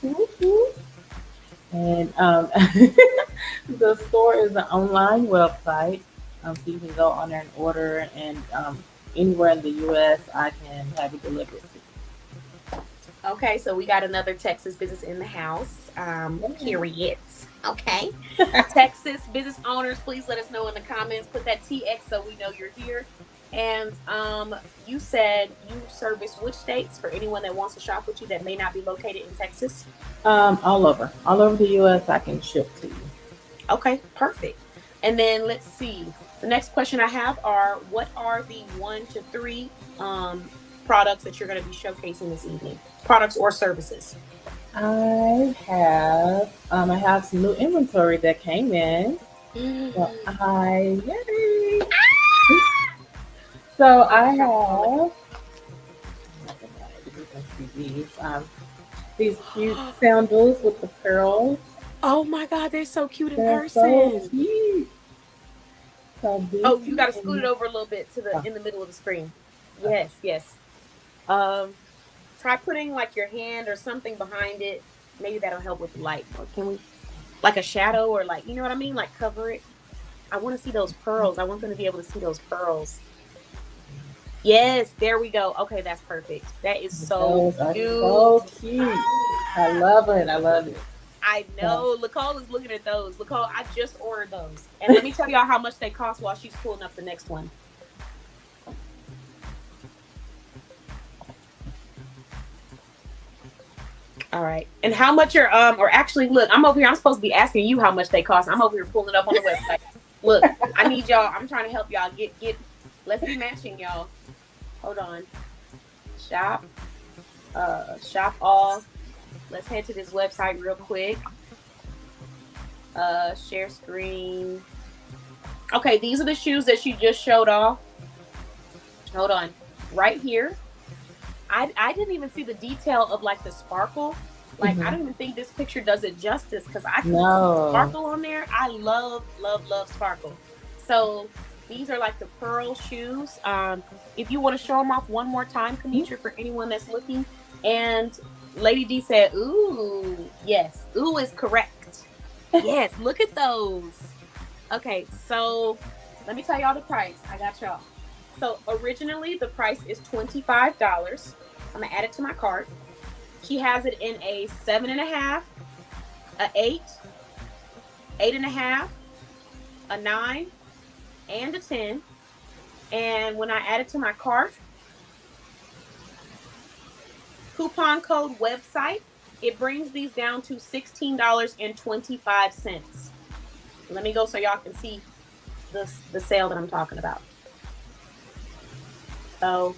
And the store is an online website. So you can go on there and order, and anywhere in the U.S., I can have it delivered to you. Okay, so we got another Texas business in the house. Period. Okay. Texas business owners, please let us know in the comments. Put that TX so we know you're here. And you said you service which states for anyone that wants to shop with you that may not be located in Texas? All over the U.S. I can ship to you. Okay, perfect. And then let's see. The next question I have are, what are the 1 to 3 products that you're going to be showcasing this evening? Products or services? I have some new inventory that came in. So yay! So I have, you can see these cute sandals with the pearls. Oh my God, they're so cute in They're so person. cute. So these Oh, you got to scoot it came over a little bit to the oh, in the middle of the screen. okay. Yes, yes. Um, Try putting like your hand or something behind it. Maybe that'll help with the light. Or can we like a shadow or like you know what I mean? Like cover it. I want to see those pearls. I want them to be able to see those pearls. Yes, there we go. Okay, that's perfect. That is so Those are cute. so cute. I love it. I love it. I So, know. Nicole is looking at those. Nicole, I just ordered those. And let me tell y'all how much they cost while she's pulling up the next one. All right. And how much are or actually look, I'm over here. I'm supposed to be asking you how much they cost. I'm over here pulling it up on the website. Look, I need y'all. I'm trying to help y'all get let's be matching y'all. Hold on. Shop. Shop all. Let's head to this website real quick. Share screen. Okay, these are the shoes that she just showed off. Hold on. Right here. I didn't even see the detail of like the sparkle. Like I don't even think this picture does it justice because I can see sparkle on there. I love, love, love sparkle. So these are like the pearl shoes. If you want to show them off one more time, Kenitra, for anyone that's looking. And Lady D said, ooh, yes. Ooh is correct. Yes, look at those. Okay, so let me tell y'all the price. I got y'all. So originally the price is $25. I'm gonna add it to my cart. She has it in a 7.5, a 8, 8.5, a 9, and a 10. And when I add it to my cart, coupon code website, it brings these down to $16.25. Let me go so y'all can see the sale that I'm talking about. So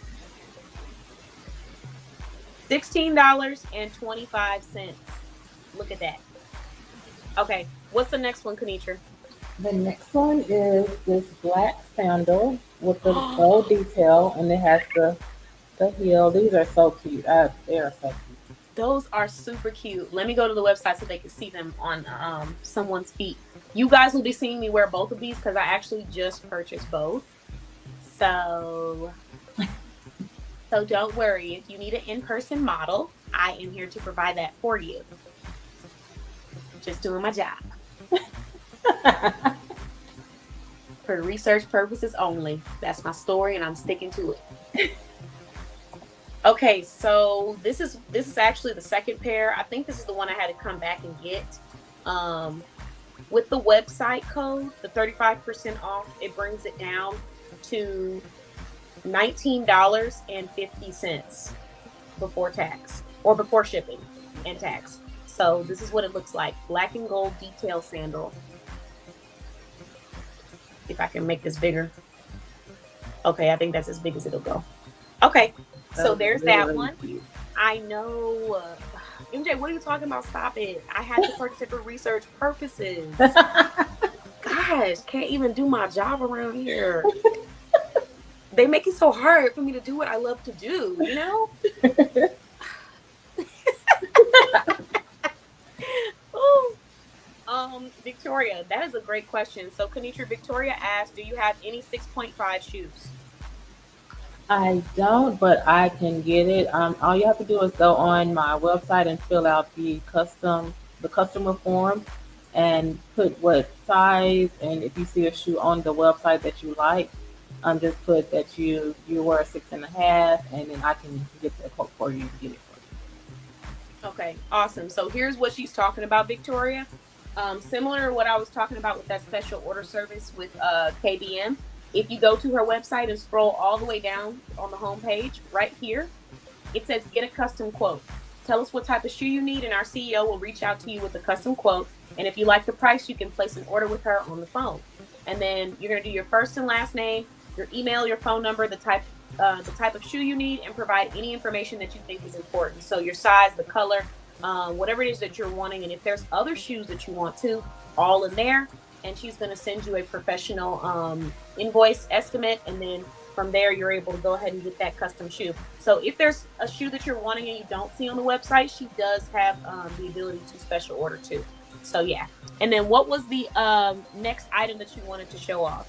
$16.25. Look at that. Okay, what's the next one, Kenitra? the next one is this black sandal with the gold detail, and it has the heel. These are so cute. They are so cute. Those are super cute. Let me go to the website so they can see them on someone's feet. You guys will be seeing me wear both of these because I actually just purchased both. So don't worry. If you need an in-person model, I am here to provide that for you. Just doing my job. For research purposes only. That's my story and I'm sticking to it. Okay, so this is actually the second pair. I think this is the one I had to come back and get. With the website code, the 35% off, it brings it down to $19.50 before tax or before shipping and tax. So this is what it looks like. Black and gold detail sandal. If I can make this bigger. Okay, I think that's as big as it'll go. Okay, so there's that one. I know. MJ, what are you talking about? Stop it. I had to purchase it for research purposes. Gosh, can't even do my job around here. They make it so hard for me to do what I love to do, you know? Victoria, that is a great question. So Kenitra, Victoria asked, do you have any 6.5 shoes? I don't, but I can get it. All you have to do is go on my website and fill out the customer form and put what size, and if you see a shoe on the website that you like, just put that you wear 6.5, and then I can get the quote for you and get it for you. Okay, awesome. So here's what she's talking about, Victoria. Similar to what I was talking about with that special order service with KBM. If you go to her website and scroll all the way down on the homepage, right here, it says get a custom quote. Tell us what type of shoe you need, and our CEO will reach out to you with a custom quote. And if you like the price, you can place an order with her on the phone. And then you're going to do your first and last name, your email, your phone number, the type of shoe you need, and provide any information that you think is important. So your size, the color, whatever it is that you're wanting. And if there's other shoes that you want too, all in there. And she's going to send you a professional invoice estimate. And then from there, you're able to go ahead and get that custom shoe. So if there's a shoe that you're wanting and you don't see on the website, she does have the ability to special order too. So yeah. And then what was the next item that you wanted to show off?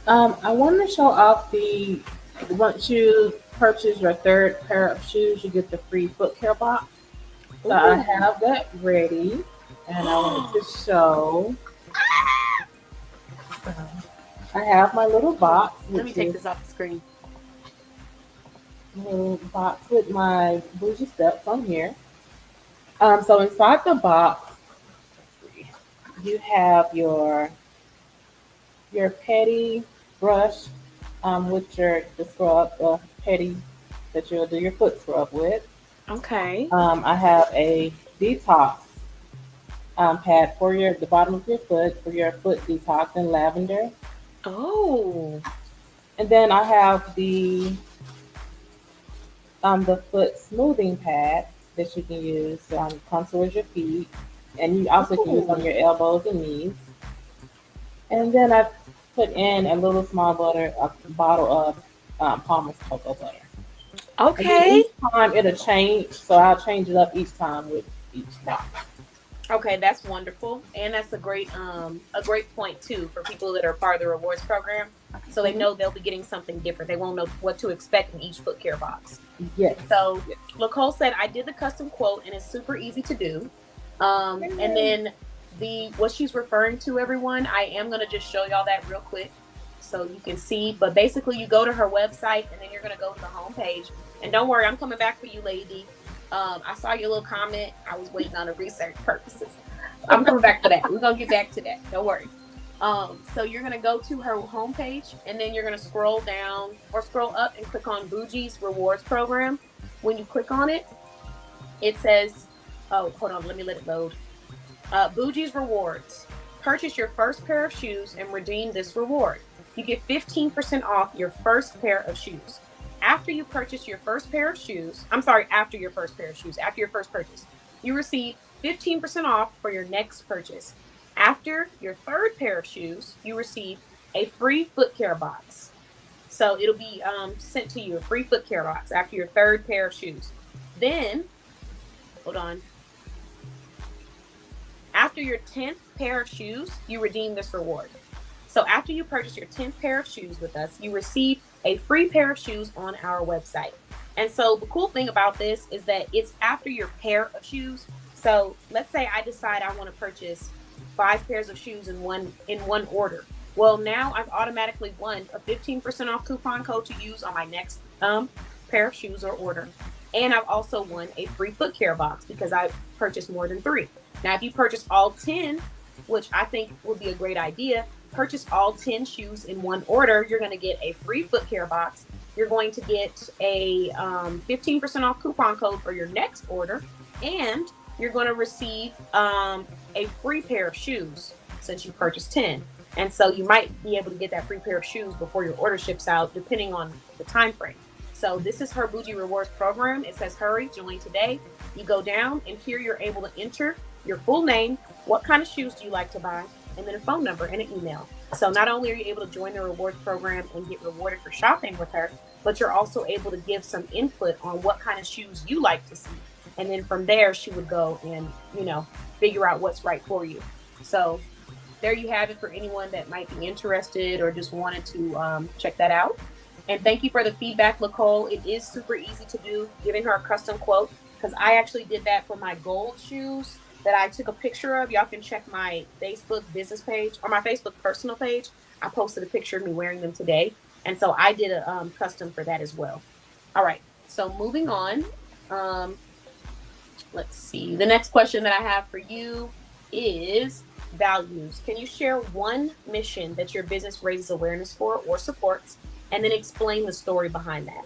I wanted to show off the once you purchase your third pair of shoes, you get the free foot care box. So I Ooh. have that ready, and I wanted to show. So I have my little box, Let me which take is this off the screen. a little box with my bougie steps on here. So inside the box, you have your petty brush with your the scrub, petty that you'll do your foot scrub with. Okay. I have a detox pad for your the bottom of your foot for your foot detox in lavender, Oh. and then I have the foot smoothing pad that you can use contours your feet, and you also can use on Ooh. your elbows and knees. And then I put in a little small a bottle of Palmer's cocoa butter. And then Okay. each time it'll change, so I'll change it up each time with each box. Okay, that's wonderful, and that's a great point too for people that are part of the rewards program, so they Mhm. know they'll be getting something different. They won't know what to expect in each foot care box. Yes. So, Yes. Nicole said I did the custom quote, and it's super easy to do. And then the what she's referring to, everyone, I am gonna just show y'all that real quick so you can see. But basically, you go to her website, and then you're gonna go to the homepage. And don't worry, I'm coming back for you, lady. I saw your little comment. I was waiting on the research purposes. I'm coming back for that. We're gonna get back to that. Don't worry. So you're gonna go to her homepage, and then you're gonna scroll down or scroll up and click on Bougie's Rewards Program. When you click on it, it says, "Oh, hold on, let me let it load." Bougie's Rewards. Purchase your first pair of shoes and redeem this reward. You get 15% off your first pair of shoes. After you purchase your first pair of shoes, I'm sorry, after your first pair of shoes, after your first purchase, you receive 15% off for your next purchase. After your third pair of shoes, you receive a free foot care box. So it'll be sent to you, a free foot care box after your third pair of shoes. Then, hold on, after your 10th pair of shoes, you redeem this reward. So after you purchase your 10th pair of shoes with us, you receive a free pair of shoes on our website. And so the cool thing about this is that it's after your pair of shoes. So let's say I decide I want to purchase 5 pairs of shoes in one order. Well, now I've automatically won a 15% off coupon code to use on my next pair of shoes or order. And I've also won a free foot care box because I purchased more than 3. Now, if you purchase all 10, which I think would be a great idea, purchase all 10 shoes in one order, you're going to get a free foot care box. You're going to get a 15% off coupon code for your next order, and you're going to receive a free pair of shoes since you purchased 10. And so you might be able to get that free pair of shoes before your order ships out, depending on the time frame. So this is her Bougie Rewards program. It says, hurry, join today. You go down, and here you're able to enter your full name, what kind of shoes do you like to buy, and then a phone number and an email. So not only are you able to join the rewards program and get rewarded for shopping with her, but you're also able to give some input on what kind of shoes you like to see. And then from there, she would go and, figure out what's right for you. So there you have it for anyone that might be interested or just wanted to check that out. And thank you for the feedback, Nicole. It is super easy to do, giving her a custom quote, because I actually did that for my gold shoes that I took a picture of. Y'all can check my Facebook business page or my Facebook personal page. I posted a picture of me wearing them today. And so I did a custom for that as well. All right. So moving on. Let's see. The next question that I have for you is values. Can you share one mission that your business raises awareness for or supports, and then explain the story behind that?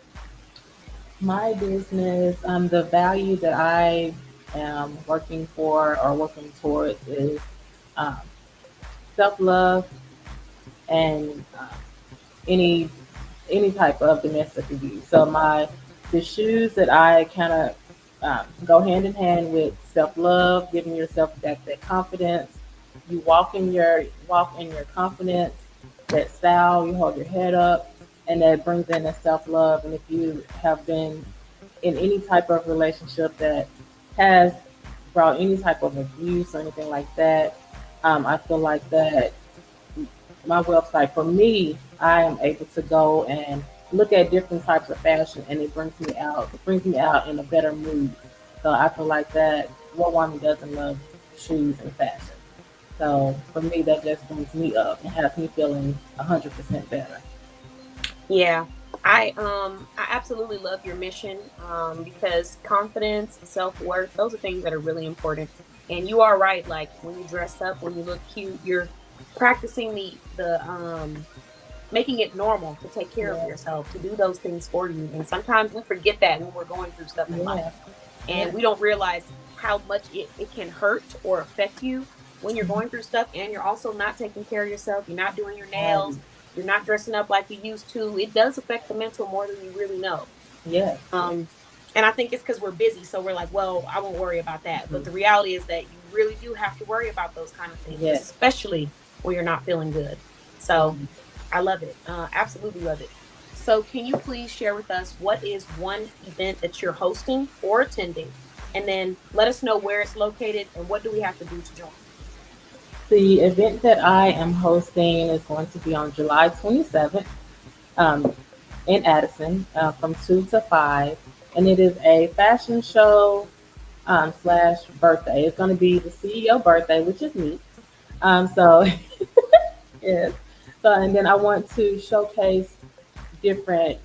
My business, the value that I am working for or working towards is um, self love and any any type of domestic abuse. So the shoes that I kind of go hand in hand with self love, giving yourself that confidence. You walk in your confidence, that style. You hold your head up, and that brings in a self love. And if you have been in any type of relationship that has brought any type of abuse or anything like that, I feel like that my website, for me, I am able to go and look at different types of fashion, and it brings me out in a better mood. So I feel like that what woman doesn't love shoes and fashion. So for me, that just brings me up and has me feeling 100% better. Yeah. I absolutely love your mission because confidence, self-worth, those are things that are really important. And you are right, like when you dress up, when you look cute, you're practicing the making it normal to take care of Yeah, yourself, to do those things for you. And sometimes we forget that when we're going through stuff in life. yeah, And yeah. we don't realize how much it can hurt or affect you when you're going through stuff and you're also not taking care of yourself. You're not doing your Right. nails. You're not dressing up like you used to. It does affect the mental more than you really know. Yes, yes. Um, and I think it's because we're busy. So we're like, well, I won't worry about that. But Mhm. the reality is that you really do have to worry about those kind of things, Yes. especially when you're not feeling good. So Mhm. I love it. Absolutely love it. So, can you please share with us what is one event that you're hosting or attending? And then let us know where it's located and what do we have to do to join? The event that I am hosting is going to be on July 27th, um, in Addison, from 2 to 5. And it is a fashion show, slash birthday. It's going to be the CEO birthday, which is me. So, yes. So, and then I want to showcase different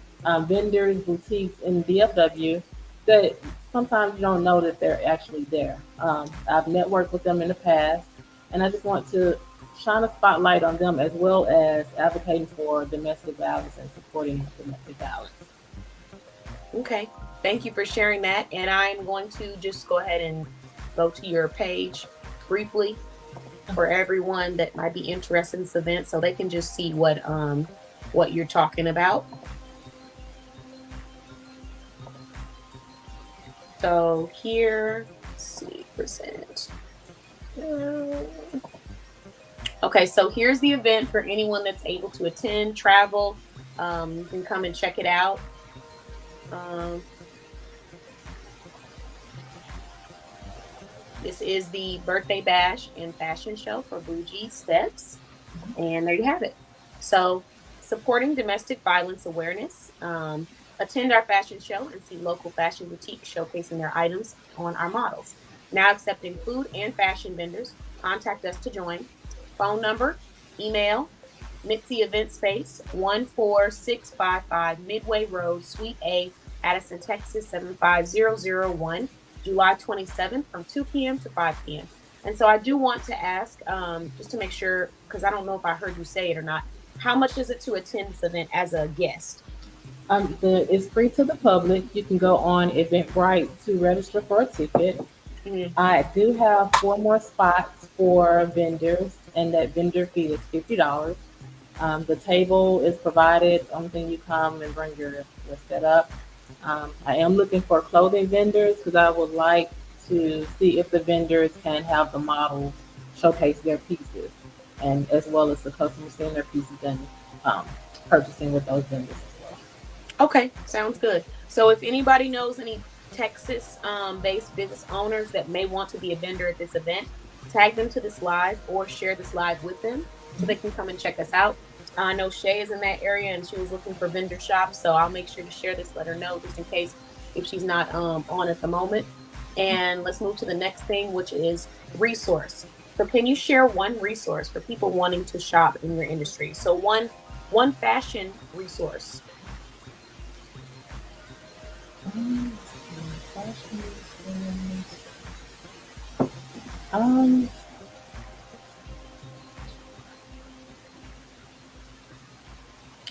vendors, boutiques in DFW that sometimes you don't know that they're actually there. I've networked with them in the past, and I just want to shine a spotlight on them as well as advocating for domestic violence and supporting domestic violence. Okay. Thank you for sharing that. And I'm going to just go ahead and go to your page briefly for everyone that might be interested in this event so they can just see what you're talking about. So here, let's see, present. Okay, so here's the event for anyone that's able to attend, travel. You can come and check it out. Um, this is the birthday bash and fashion show for Bougie Steps. And there you have it. So, supporting domestic violence awareness. Attend our fashion show and see local fashion boutiques showcasing their items on our models. Now accepting food and fashion vendors. Contact us to join. Phone number, email, Mitzi Event Space, 14655 Midway Road, Suite A, Addison, Texas, 75001, July 27th from 2 p.m. to 5 p.m. And so I do want to ask, just to make sure, because I don't know if I heard you say it or not, how much is it to attend this event as a guest? It's free to the public. You can go on Eventbrite to register for a ticket. Mhm. I do have four more spots for vendors, and that vendor fee is $50. The table is provided. Only thing you come and bring your setup. I am looking for clothing vendors because I would like to see if the vendors can have the models showcase their pieces, and as well as the customers seeing their pieces and um, purchasing with those vendors as well. Okay, sounds good. So if anybody knows any Texas based business owners that may want to be a vendor at this event, tag them to this live or share this live with them so they can come and check us out. I know Shay is in that area and she was looking for vendor shops, so I'll make sure to share this, let her know just in case if she's not on at the moment. And let's move to the next thing, which is resource. So can you share one resource for people wanting to shop in your industry? So one fashion resource. Um, um,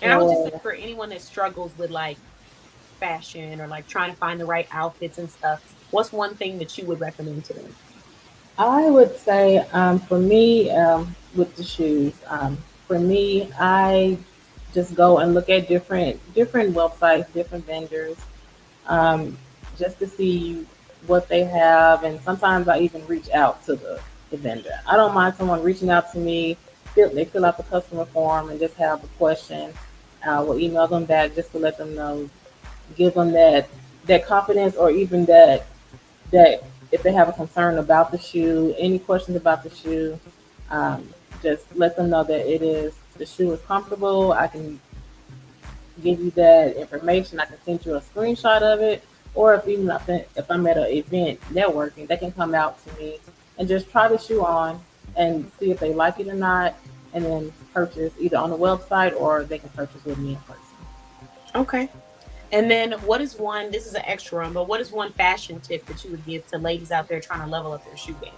And I would just say for for anyone that struggles with like fashion or like trying to find the right outfits and stuff, what's one thing that you would recommend to them? I would say, for me, with the shoes, for me, I just go and look at different websites, different vendors, um, just to see. what they have, and sometimes I even reach out to the vendor. I don't mind someone reaching out to me. They fill out the customer form and just have a question. We'll email them back just to let them know, give them that confidence, or even that if they have a concern about the shoe, any questions about the shoe, um, just let them know that the shoe is comfortable. I can give you that information. I can send you a screenshot of it, or if I'm at an event networking, they can come out to me and just try the shoe on and see if they like it or not, and then purchase either on the website or they can purchase with me in person. Okay. And then this is an extra one, but what is one fashion tip that you would give to ladies out there trying to level up their shoe game?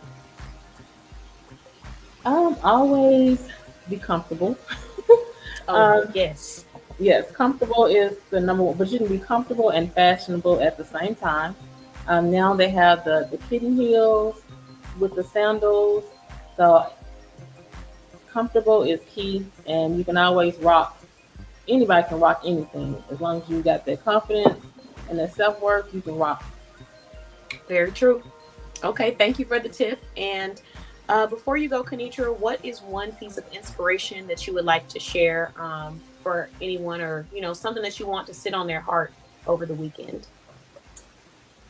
Always be comfortable. Yes. Yes, comfortable is the number one, but you can be comfortable and fashionable at the same time. Now they have the kitten heels with the sandals. So comfortable is key, and you can always rock. Anybody can rock anything as long as you got that confidence and that self-worth. You can rock. Very true. Okay, thank you for the tip. And before you go, Kenitra, what is one piece of inspiration that you would like to share for anyone, or something that you want to sit on their heart over the weekend?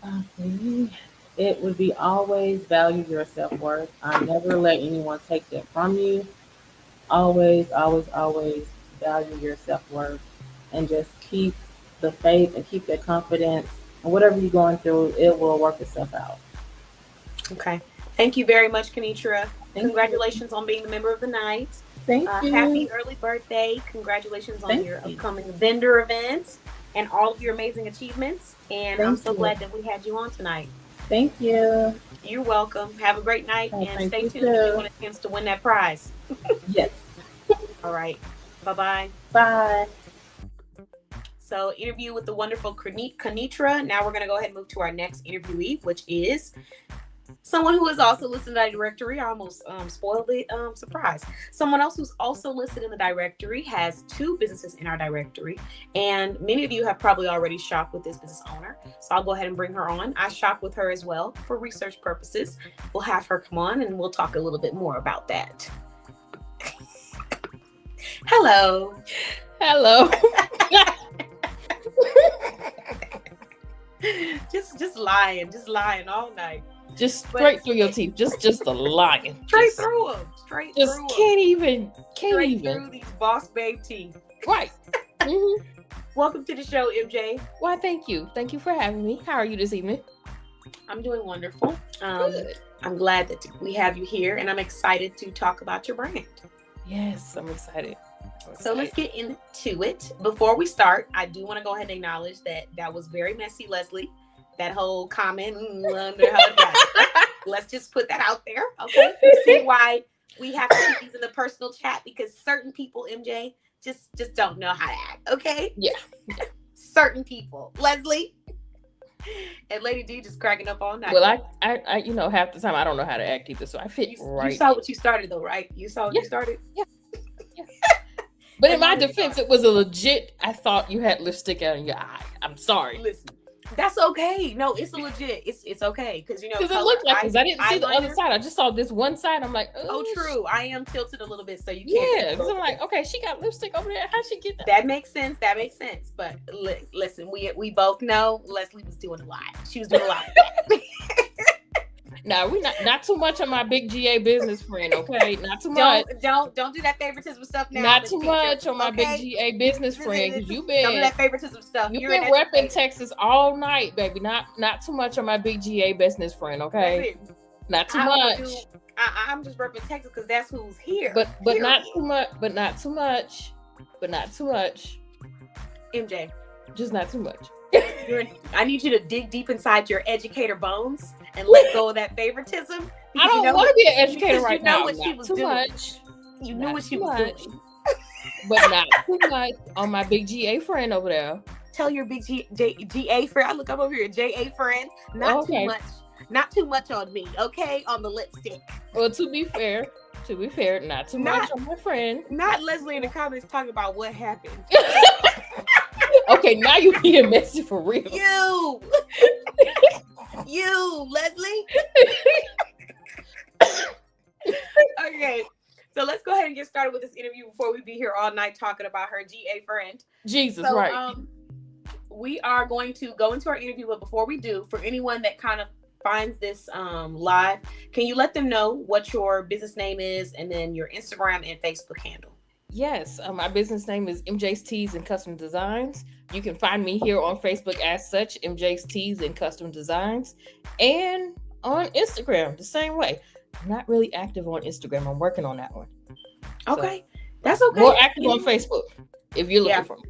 For me, it would be always value your self-worth. Never let anyone take that from you. Always, always, always value your self-worth, and just keep the faith and keep that confidence. And whatever you're going through, it will work itself out. Okay. Thank you very much, Kenitra. Thank Congratulations on being the member of the night. Thank you. Happy early birthday. Congratulations on your upcoming vendor events and all of your amazing achievements. And I'm so glad that we had you on tonight. Thank you. You're welcome. Have a great night, and stay tuned if you want a chance to win that prize. Yes. All right. Bye-bye. Bye. So, interview with the wonderful Kenitra. Now we're going to go ahead and move to our next interviewee, which is someone who is also listed in the directory. I almost spoiled it. Surprise. Someone else who's also listed in the directory has 2 businesses in our directory. And many of you have probably already shopped with this business owner. So I'll go ahead and bring her on. I shop with her as well for research purposes. We'll have her come on and we'll talk a little bit more about that. Hello. Hello. just lying all night. Just straight through your teeth. Just a lying. Straight through them. Can't even. Through these boss babe teeth. Right. Mm-hmm. Welcome to the show, MJ. Why, thank you. Thank you for having me. How are you this evening? I'm doing wonderful. Good. I'm glad that we have you here, and I'm excited to talk about your brand. Yes, I'm excited. So let's get into it. Before we start, I do want to go ahead and acknowledge that was very messy, Leslie. That whole comment, let's just put that out there, okay? You see why we have to keep these in the personal chat, because certain people, MJ, just don't know how to act, okay? Yeah. Certain people. Leslie and Lady D just cracking up all night. Well, I half the time I don't know how to act either, so I fit right. You saw what you started though, right? You saw what you started? Yeah. But in my defense, it was a legit, I thought you had lipstick out in your eye. I'm sorry. Listen, that's okay. No, it's a legit. It's okay. Because it looked like, because I didn't see the other side. I just saw this one side. I'm like, oh, true. I am tilted a little bit, so you can't. Yeah, because I'm like, okay, she got lipstick over there. How'd she get that? That makes sense. But listen, we both know Leslie was doing a lot. She was doing a lot. Now we not too much on my big GA business friend, okay? Not too much. Don't do that favoritism stuff now. Not too much on my big GA business friend, because don't do that favoritism stuff. You've been repping Texas all night, baby. Not too much on my big GA business friend, okay? Listen, not too much. I'm just repping Texas because that's who's here. But not too much. But not too much. MJ, just not too much. I need you to dig deep inside your educator bones and let go of that favoritism. I don't want to be an educator right now. What she was doing. Much. You knew what she was doing. But not too much on my big GA friend over there. Tell your big GA friend. I'm over here, JA friend. Not too much. Not too much on me, okay? On the lipstick. Well, to be fair, not too much on my friend. Not Leslie in the comments talking about what happened. Okay, now you're being messy for real. You. You, Leslie. Okay. So let's go ahead and get started with this interview before we be here all night talking about her GA friend. Jesus, So, right. We are going to go into our interview, but before we do, for anyone that kind of finds this live, can you let them know what your business name is and then your Instagram and Facebook handle? Yes, my business name is MJ's Tees and Custom Designs. You can find me here on Facebook as such, MJ's Tees and Custom Designs, and on Instagram the same way. I'm not really active on Instagram. I'm working on that one. Okay, so, that's okay. More active on Facebook if you're looking for me.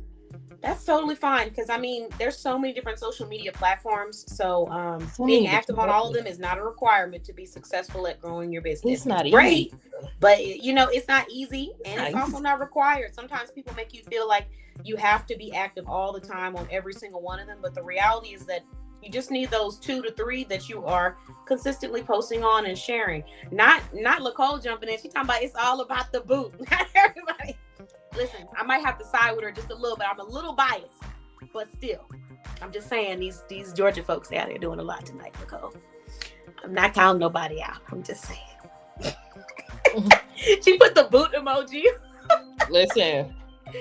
That's totally fine because I mean, there's so many different social media platforms. So being active on all of them is not a requirement to be successful at growing your business. It's not great, easy, but it's not easy, and it's also not required. Sometimes people make you feel like you have to be active all the time on every single one of them, but the reality is that you just need those 2 to 3 that you are consistently posting on and sharing. Not Nicole jumping in. She's talking about it's all about the boot. Not everybody. Listen, I might have to side with her just a little bit. I'm a little biased, but still, I'm just saying these Georgia folks out there doing a lot tonight, Nicole. I'm not counting nobody out. I'm just saying. She put the boot emoji. Listen,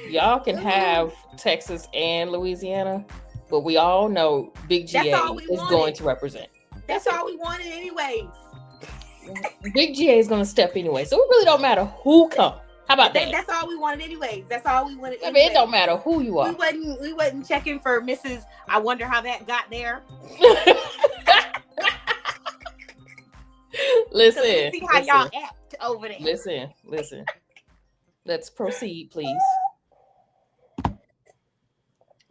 y'all can have Texas and Louisiana, but we all know Big GA is going to represent. That's all we wanted anyways. Big GA is going to step anyway, so it really don't matter who comes. How about that? That's all we wanted anyways. That's all we wanted. I mean, it don't matter who you are. We wasn't checking for Mrs. I wonder how that got there. Listen. See how y'all act over there. Listen. Let's proceed, please.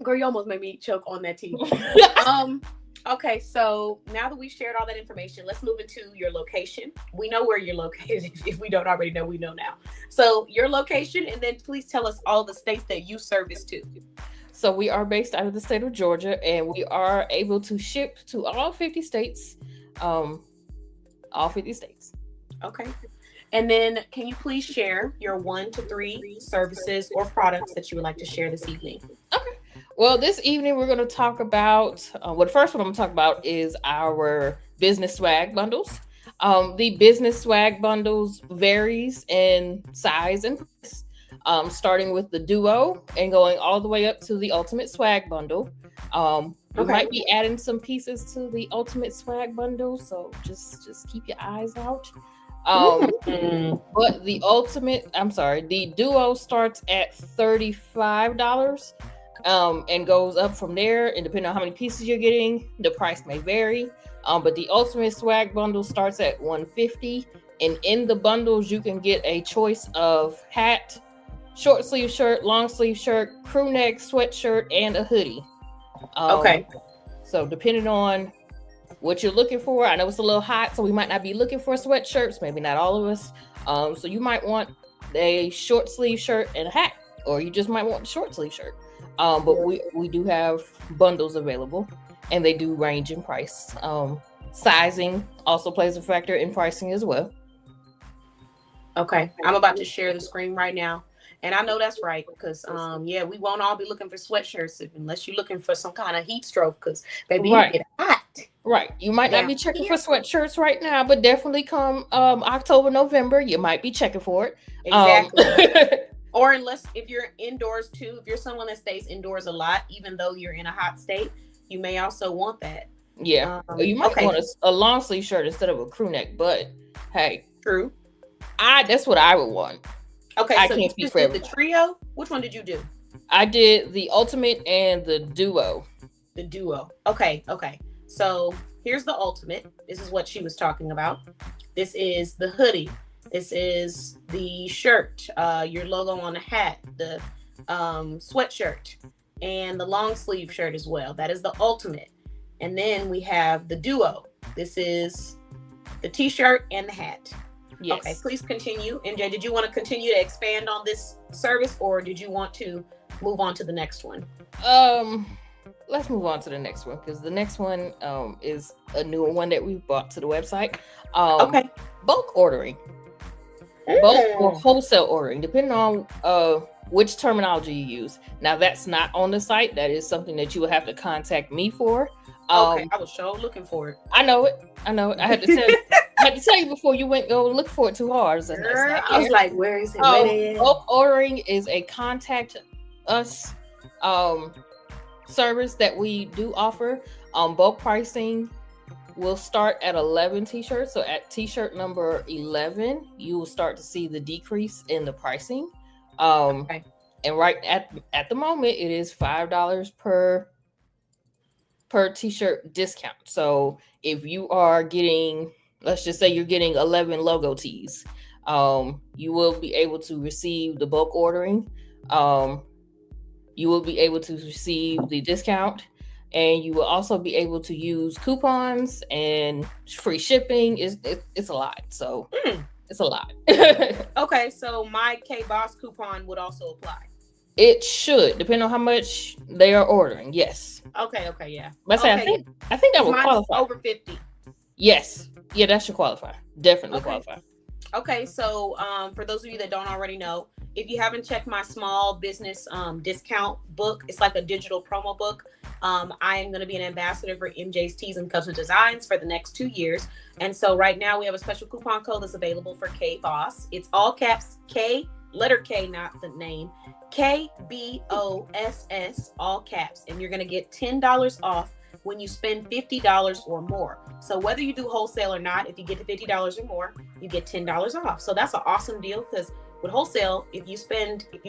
Girl, you almost made me choke on that tea. Okay, so now that we shared all that information, let's move into your location. We know where you're located. If we don't already know, we know now. So your location, and then please tell us all the states that you service to. So we are based out of the state of Georgia, and we are able to ship to all 50 states. All 50 states. Okay. And then can you please share your 1 to 3 services or products that you would like to share this evening? Okay. Well, this evening we're going to talk about, the first one I'm going to talk about is our business swag bundles. The business swag bundles varies in size and price, starting with the Duo and going all the way up to the Ultimate Swag Bundle. We might be adding some pieces to the Ultimate Swag Bundle, so just keep your eyes out. But the Duo starts at $35 and goes up from there, and depending on how many pieces you're getting, the price may vary. But the Ultimate Swag Bundle starts at $150, and in the bundles you can get a choice of hat, short sleeve shirt, long sleeve shirt, crew neck, sweatshirt, and a hoodie. So depending on what you're looking for, I know it's a little hot, so we might not be looking for sweatshirts, maybe not all of us. So you might want a short sleeve shirt and a hat, or you just might want a short sleeve shirt. But we do have bundles available, and they do range in price. Sizing also plays a factor in pricing as well. Okay, I'm about to share the screen right now. And I know that's right, because we won't all be looking for sweatshirts unless you're looking for some kind of heat stroke, because baby, you get hot. Right. You might not be checking for sweatshirts right now, but definitely come October, November, you might be checking for it. Exactly. Or if you're indoors too, if you're someone that stays indoors a lot, even though you're in a hot state, you may also want that. Yeah. You might want a long sleeve shirt instead of a crew neck, but hey. True. That's what I would want. Okay, I so can't speak for everyone. The trio? Which one did you do? I did the Ultimate and the Duo. The Duo. Okay. So here's the Ultimate. This is what she was talking about. This is the hoodie. This is the shirt, your logo on the hat, the sweatshirt, and the long sleeve shirt as well. That is the Ultimate. And then we have the Duo. This is the t-shirt and the hat. Yes. Okay, please continue. MJ, did you want to continue to expand on this service, or did you want to move on to the next one? Let's move on to the next one, because the next one is a newer one that we brought to the website. Bulk ordering. Bulk or wholesale ordering, depending on which terminology you use. Now, that's not on the site. That is something that you will have to contact me for. Okay, I was sure looking for it. I know it. I had to tell you. I had to tell you before you went go look for it too hard. So Girl, I was like, where is it? Bulk ordering is a contact us service that we do offer. Bulk pricing will start at 11 t-shirts. So at t-shirt number 11, you will start to see the decrease in the pricing. Okay. And right at the moment, it is $5 per t-shirt discount. So if you are getting, let's just say you're getting 11 logo tees, you will be able to receive the bulk ordering. You will be able to receive the discount, and you will also be able to use coupons and free shipping. It's a lot. So it's a lot. Okay, so my K-Boss coupon would also apply. It should, depending on how much they are ordering. Yes. Okay, yeah. But I think that would qualify. Over 50. Yes. Yeah, that should qualify. Definitely qualify. Okay, so for those of you that don't already know, if you haven't checked my small business discount book, it's like a digital promo book. I am going to be an ambassador for MJ's Tees and Custom Designs for the next 2 years. And so right now we have a special coupon code that's available for K-Boss. It's all caps K, letter K, not the name. KBOSS, all caps. And you're going to get $10 off when you spend $50 or more. So whether you do wholesale or not, if you get to $50 or more, you get $10 off. So that's an awesome deal, because with wholesale, if you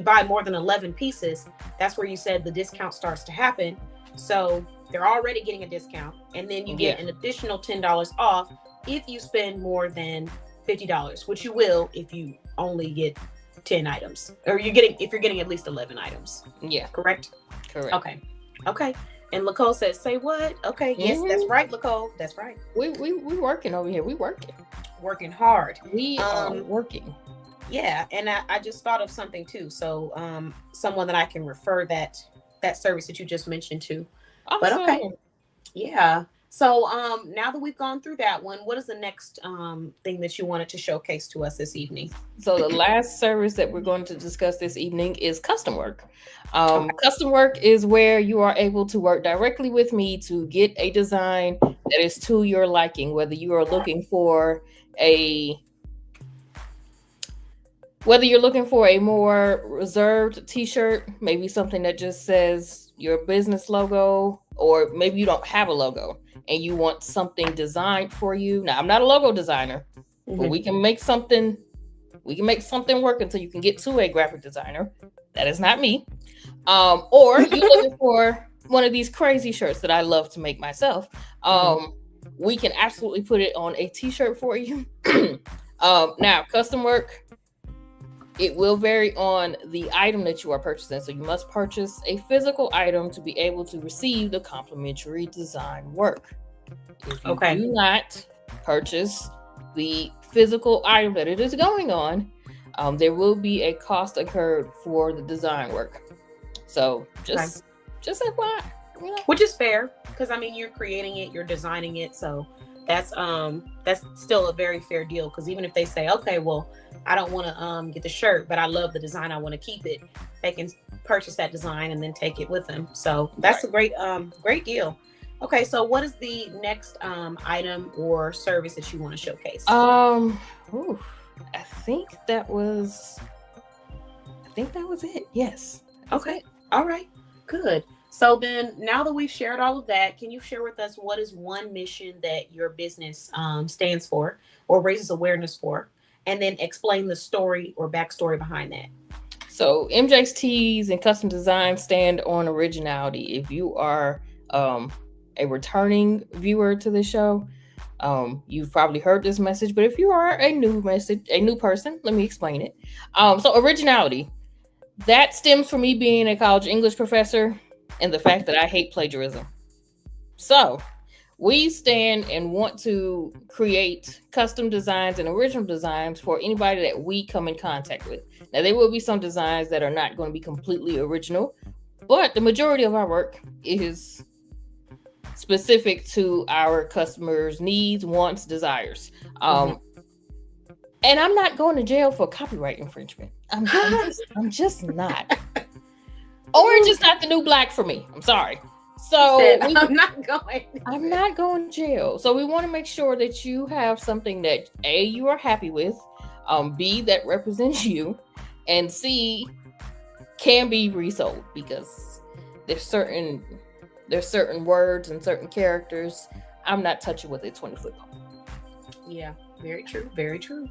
buy more than 11 pieces, that's where you said the discount starts to happen. So they're already getting a discount, and then you get an additional $10 off if you spend more than $50, which you will if you only get 10 items, or if you're getting at least 11 items. Yeah. Correct. Okay. And Lacole says, say what? Okay. Yes, that's right, Lacole. That's right. We working over here. We working hard. We are working. Yeah. And I just thought of something too. So someone that I can refer that service that you just mentioned to. Awesome. But okay. Yeah. So now that we've gone through that one, what is the next thing that you wanted to showcase to us this evening? So the last service that we're going to discuss this evening is custom work. Custom work is where you are able to work directly with me to get a design that is to your liking, whether you are looking for a more reserved t-shirt, maybe something that just says your business logo, or maybe you don't have a logo and you want something designed for you. Now, I'm not a logo designer, but we can make something work until you can get to a graphic designer. That is not me. Or you're looking for one of these crazy shirts that I love to make myself. We can absolutely put it on a t-shirt for you. Now, custom work, it will vary on the item that you are purchasing. So you must purchase a physical item to be able to receive the complimentary design work. If you do not purchase the physical item that it is going on, there will be a cost incurred for the design work. So just FYI. You know? Which is fair, because I mean, you're creating it, you're designing it, so that's still a very fair deal. Because even if they say, okay, well, I don't want to get the shirt, but I love the design, I want to keep it, they can purchase that design and then take it with them. So that's a great deal. Okay, so what is the next item or service that you want to showcase? I think that was it. Yes. Okay. All right. Good. So then, now that we've shared all of that, can you share with us what is one mission that your business stands for or raises awareness for, and then explain the story or backstory behind that? So MJ's Tees and Custom Design stand on originality. If you are a returning viewer to the show, you've probably heard this message, but if you are a new person, let me explain it. So originality, that stems from me being a college English professor and the fact that I hate plagiarism. So we stand and want to create custom designs and original designs for anybody that we come in contact with. Now, there will be some designs that are not going to be completely original, but the majority of our work is specific to our customers' needs, wants, desires. And I'm not going to jail for copyright infringement. I'm just not. Orange is not the new black for me. I'm sorry. So I'm not going. I'm not going to jail. So we want to make sure that you have something that A, you are happy with, B, that represents you, and C, can be resold, because there's certain words and certain characters I'm not touching with a 20-foot pole. Yeah, very true. Very true.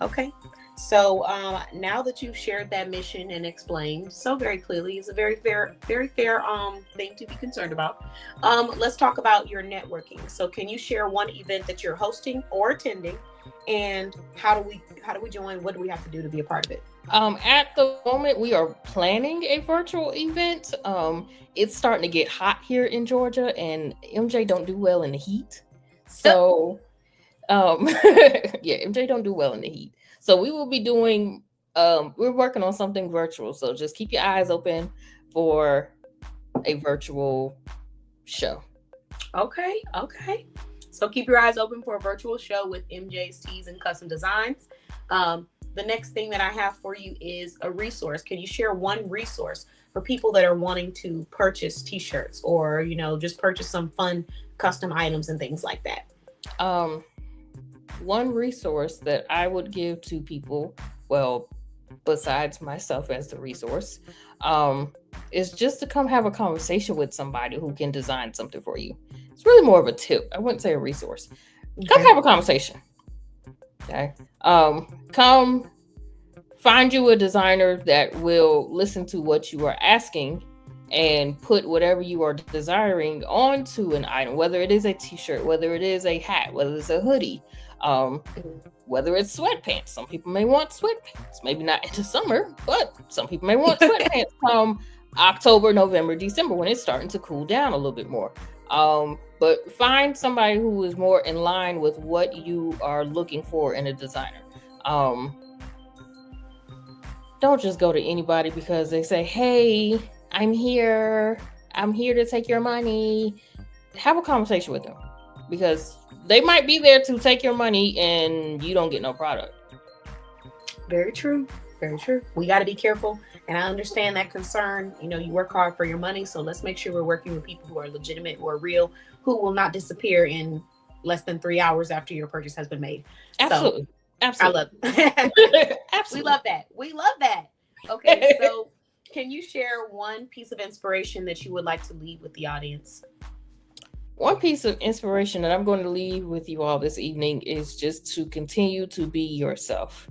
Okay. So now that you've shared that mission and explained so very clearly, it's a very fair thing to be concerned about. Let's talk about your networking. So can you share one event that you're hosting or attending, and how do we join? What do we have to do to be a part of it? At the moment, we are planning a virtual event. It's starting to get hot here in Georgia, and MJ don't do well in the heat. So, yeah, MJ don't do well in the heat. So we will be doing, we're working on something virtual. So just keep your eyes open for a virtual show. Okay. So keep your eyes open for a virtual show with MJ's Tees and Custom Designs. The next thing that I have for you is a resource. Can you share one resource for people that are wanting to purchase t-shirts, or, just purchase some fun custom items and things like that? One resource that I would give to people, well, besides myself as the resource, is just to come have a conversation with somebody who can design something for you. It's really more of a tip. I wouldn't say a resource. Come have a conversation. Okay. Come find you a designer that will listen to what you are asking and put whatever you are desiring onto an item, whether it is a t-shirt, whether it is a hat, whether it's a hoodie, whether it's sweatpants. Some people may want sweatpants, maybe not into summer, but some people may want sweatpants come October, November, December, when it's starting to cool down a little bit more. But find somebody who is more in line with what you are looking for in a designer. Don't just go to anybody because they say, hey, I'm here to take your money. Have a conversation with them, because they might be there to take your money and you don't get no product. Very true. Very true. We got to be careful. And I understand that concern. You work hard for your money. So let's make sure we're working with people who are legitimate, who are real, who will not disappear in less than 3 hours after your purchase has been made. Absolutely. So, Absolutely. I love it. Absolutely. We love that. Okay. So can you share one piece of inspiration that you would like to leave with the audience? One piece of inspiration that I'm going to leave with you all this evening is just to continue to be yourself.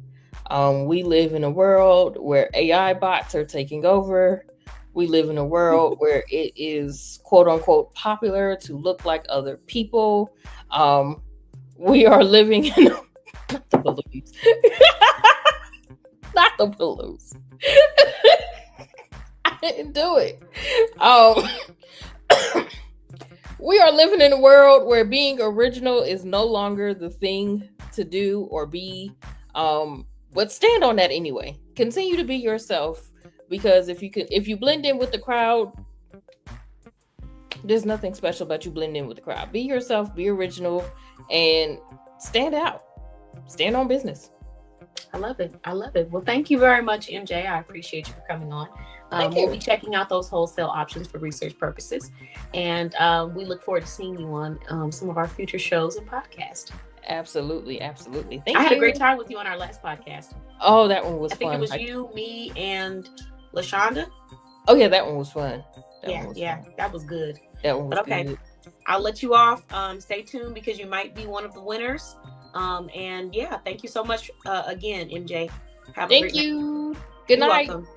We live in a world where AI bots are taking over. We live in a world where it is quote unquote popular to look like other people. We are living in not the balloons. Not the balloons. I didn't do it. We are living in a world where being original is no longer the thing to do or be. But stand on that anyway. Continue to be yourself, because if you blend in with the crowd, there's nothing special about you blending in with the crowd. Be yourself, be original, and stand out. Stand on business. I love it. Well, thank you very much, MJ. I appreciate you for coming on. We'll be checking out those wholesale options for research purposes. And we look forward to seeing you on some of our future shows and podcasts. Absolutely. Thank you. I had a great time with you on our last podcast. Oh, that one was fun. I think it was you, me, and LaShonda. Oh, yeah, that one was fun. That was good. That one was good. I'll let you off. Stay tuned, because you might be one of the winners. And yeah, thank you so much again, MJ. Thank you. Good night. Welcome.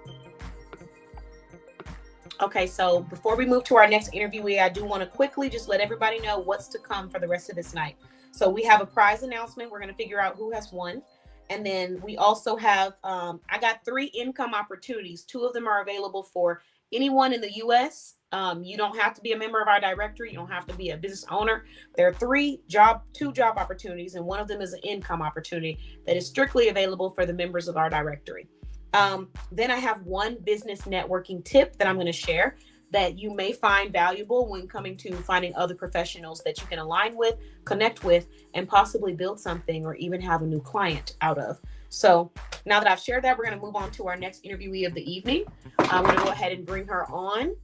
Okay, so before we move to our next interviewee, I do want to quickly just let everybody know what's to come for the rest of this night. So we have a prize announcement. We're going to figure out who has won. And then we also have, I got 3 income opportunities. 2 of them are available for anyone in the U.S. You don't have to be a member of our directory. You don't have to be a business owner. There are 2 job opportunities, and one of them is an income opportunity that is strictly available for the members of our directory. Then I have one business networking tip that I'm going to share that you may find valuable when coming to finding other professionals that you can align with, connect with, and possibly build something or even have a new client out of. So now that I've shared that, we're going to move on to our next interviewee of the evening. I'm going to go ahead and bring her on.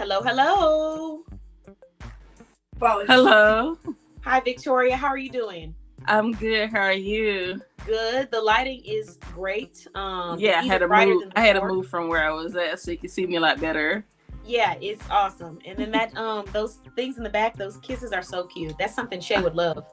Hello, hello. Hello. Hi, Victoria. How are you doing? I'm good. How are you? Good. The lighting is great. Yeah, I had to move from where I was at so you can see me a lot better. Yeah, it's awesome. And then that those things in the back, those kisses are so cute. That's something Shay would love.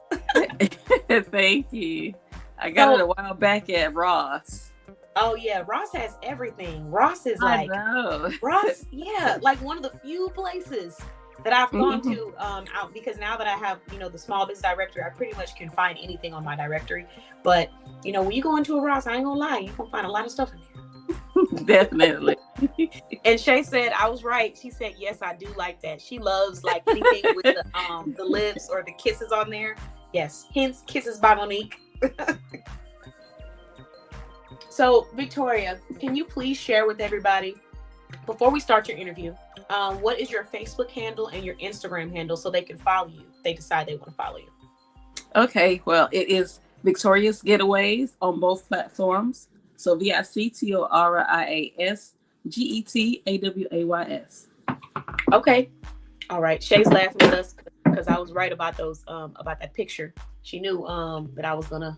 Thank you. I got it a while back at Ross. Oh yeah, Ross has everything. Ross is I know. Ross, yeah, like one of the few places that I've gone to out, because now that I have, the small business directory, I pretty much can find anything on my directory. But when you go into a Ross, I ain't gonna lie, you can find a lot of stuff in there. Definitely. And Shay said I was right. She said, yes, I do like that. She loves like anything with the lips or the kisses on there. Yes, hence Kisses by Monique. So Victoria, can you please share with everybody, before we start your interview, what is your Facebook handle and your Instagram handle so they can follow you if they decide they want to follow you? Okay, well, it is Victoria's Getaways on both platforms. So VICTORIASGETAWAYS. Okay. All right. Shay's laughing with us because I was right about those about that picture. She knew that I was gonna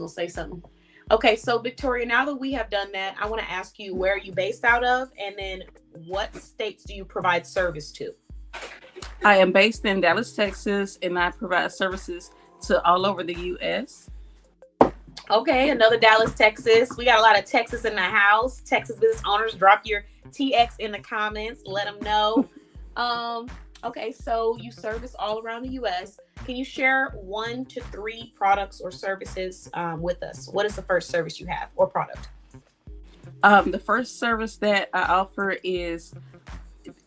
say something. Okay, so Victoria, now that we have done that, I want to ask you, where are you based out of, and then what states do you provide service to? I am based in Dallas, Texas, and I provide services to all over the U.S. Okay, another Dallas, Texas. We got a lot of Texas in the house. Texas business owners, drop your TX in the comments. Let them know. Okay, so you service all around the U.S. Can you share 1 to 3 products or services with us? What is the first service you have or product? The first service that I offer is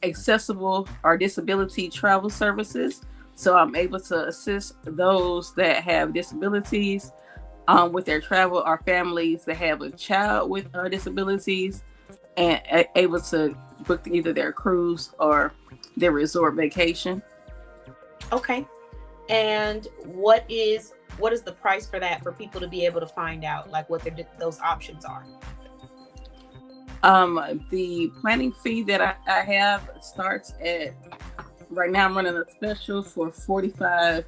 accessible or disability travel services. So I'm able to assist those that have disabilities with their travel, or families that have a child with disabilities, and able to book either their cruise or their resort vacation. Okay. And what is the price for that, for people to be able to find out like what those options are? The planning fee that I have starts at, right now I'm running a special for $45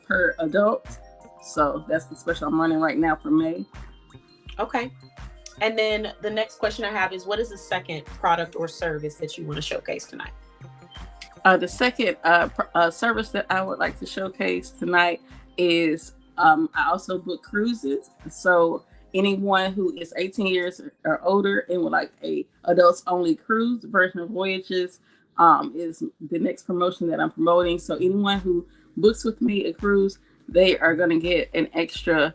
per adult. So that's the special I'm running right now for May. Okay. And then the next question I have is, what is the second product or service that you want to showcase tonight? The second service that I would like to showcase tonight is I also book cruises. So anyone who is 18 years or older and would like a adults only cruise, Virgin Voyages is the next promotion that I'm promoting. So anyone who books with me a cruise, they are going to get an extra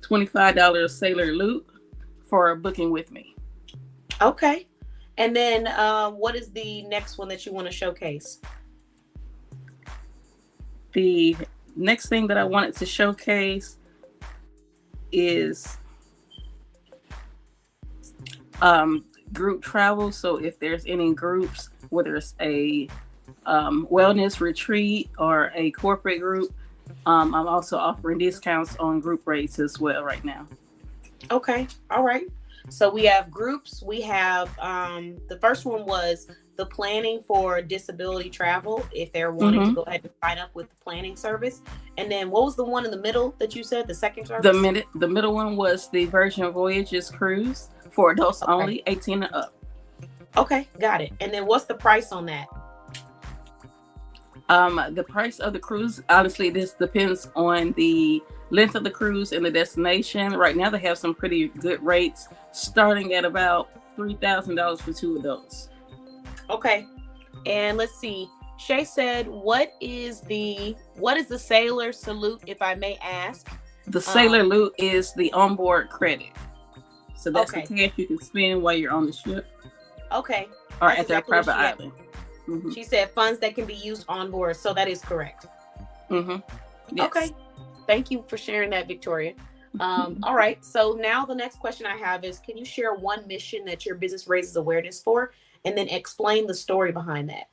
$25 Sailor Loop for booking with me. Okay. And then what is the next one that you want to showcase? The next thing that I wanted to showcase is group travel. So if there's any groups, whether it's a wellness retreat or a corporate group, I'm also offering discounts on group rates as well right now. Okay. All right. So we have groups. We have the first one was the planning for disability travel, if they're wanting to go ahead and sign up with the planning service. And then what was the one in the middle that you said, the second service? The middle one was the Virgin Voyages cruise for adults only, 18 and up. Okay, got it. And then what's the price on that? The price of the cruise, honestly, this depends on the length of the cruise and the destination. Right now, they have some pretty good rates, starting at about $3,000 for 2 adults. Okay, and let's see. Shay said, "What is the Sailor Salute, if I may ask?" The Sailor Loot is the onboard credit, so that's the cash you can spend while you're on the ship. Okay. Or at their private island. Mm-hmm. She said funds that can be used on board, so that is correct. Mm-hmm. Yes. Okay. Thank you for sharing that, Victoria. All right. So now the next question I have is, can you share one mission that your business raises awareness for, and then explain the story behind that?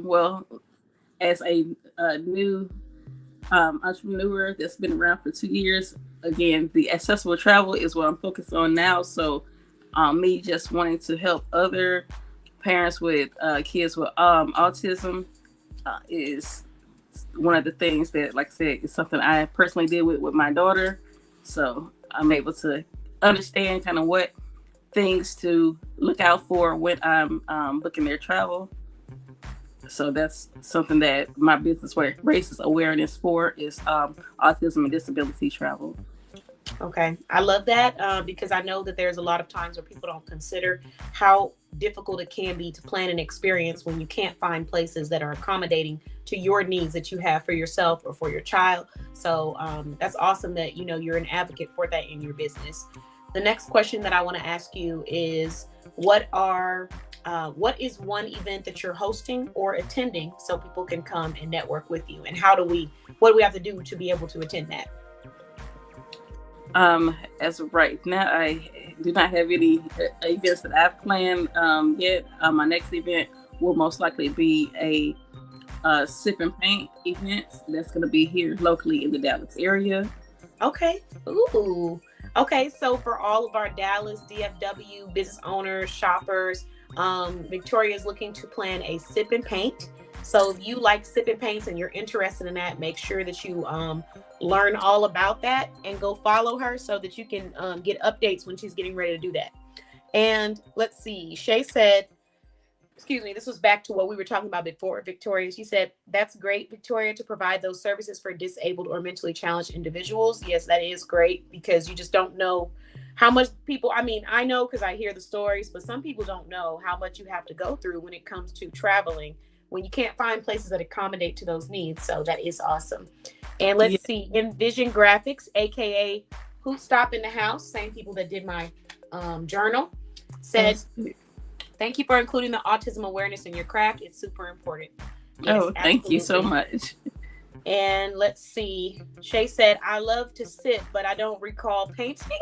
Well, as a new entrepreneur that's been around for 2 years, again, the accessible travel is what I'm focused on now. So me just wanting to help other parents with kids with autism is one of the things that, like I said, is something I personally did with my daughter. So I'm able to understand kind of what things to look out for when I'm booking their travel. So that's something that my business raises awareness for is autism and disability travel. Okay, I love that because I know that there's a lot of times where people don't consider how difficult it can be to plan an experience when you can't find places that are accommodating to your needs that you have for yourself or for your child. So that's awesome that you're an advocate for that in your business. The next question that I want to ask you is what is one event that you're hosting or attending so people can come and network with you, and what do we have to do to be able to attend that? As of right now, I do not have any events that I've planned yet. My next event will most likely be a sip and paint event that's going to be here locally in the Dallas area. Okay. Ooh. Okay. So for all of our Dallas DFW business owners, shoppers, Victoria is looking to plan a sip and paint. So if you like sip and paints and you're interested in that, make sure that you learn all about that and go follow her so that you can get updates when she's getting ready to do that. And let's see, Shay said, this was back to what we were talking about before, Victoria. She said, that's great, Victoria, to provide those services for disabled or mentally challenged individuals. Yes, that is great because you just don't know how much people, I know because I hear the stories, but some people don't know how much you have to go through when it comes to traveling when you can't find places that accommodate to those needs. So that is awesome. And let's see, Envision Graphics, aka Who Stop in the House, same people that did my journal, said, thank you for including the autism awareness in your craft. It's super important. Yes, thank you so much. And let's see, Shay said, I love to sit, but I don't recall painting.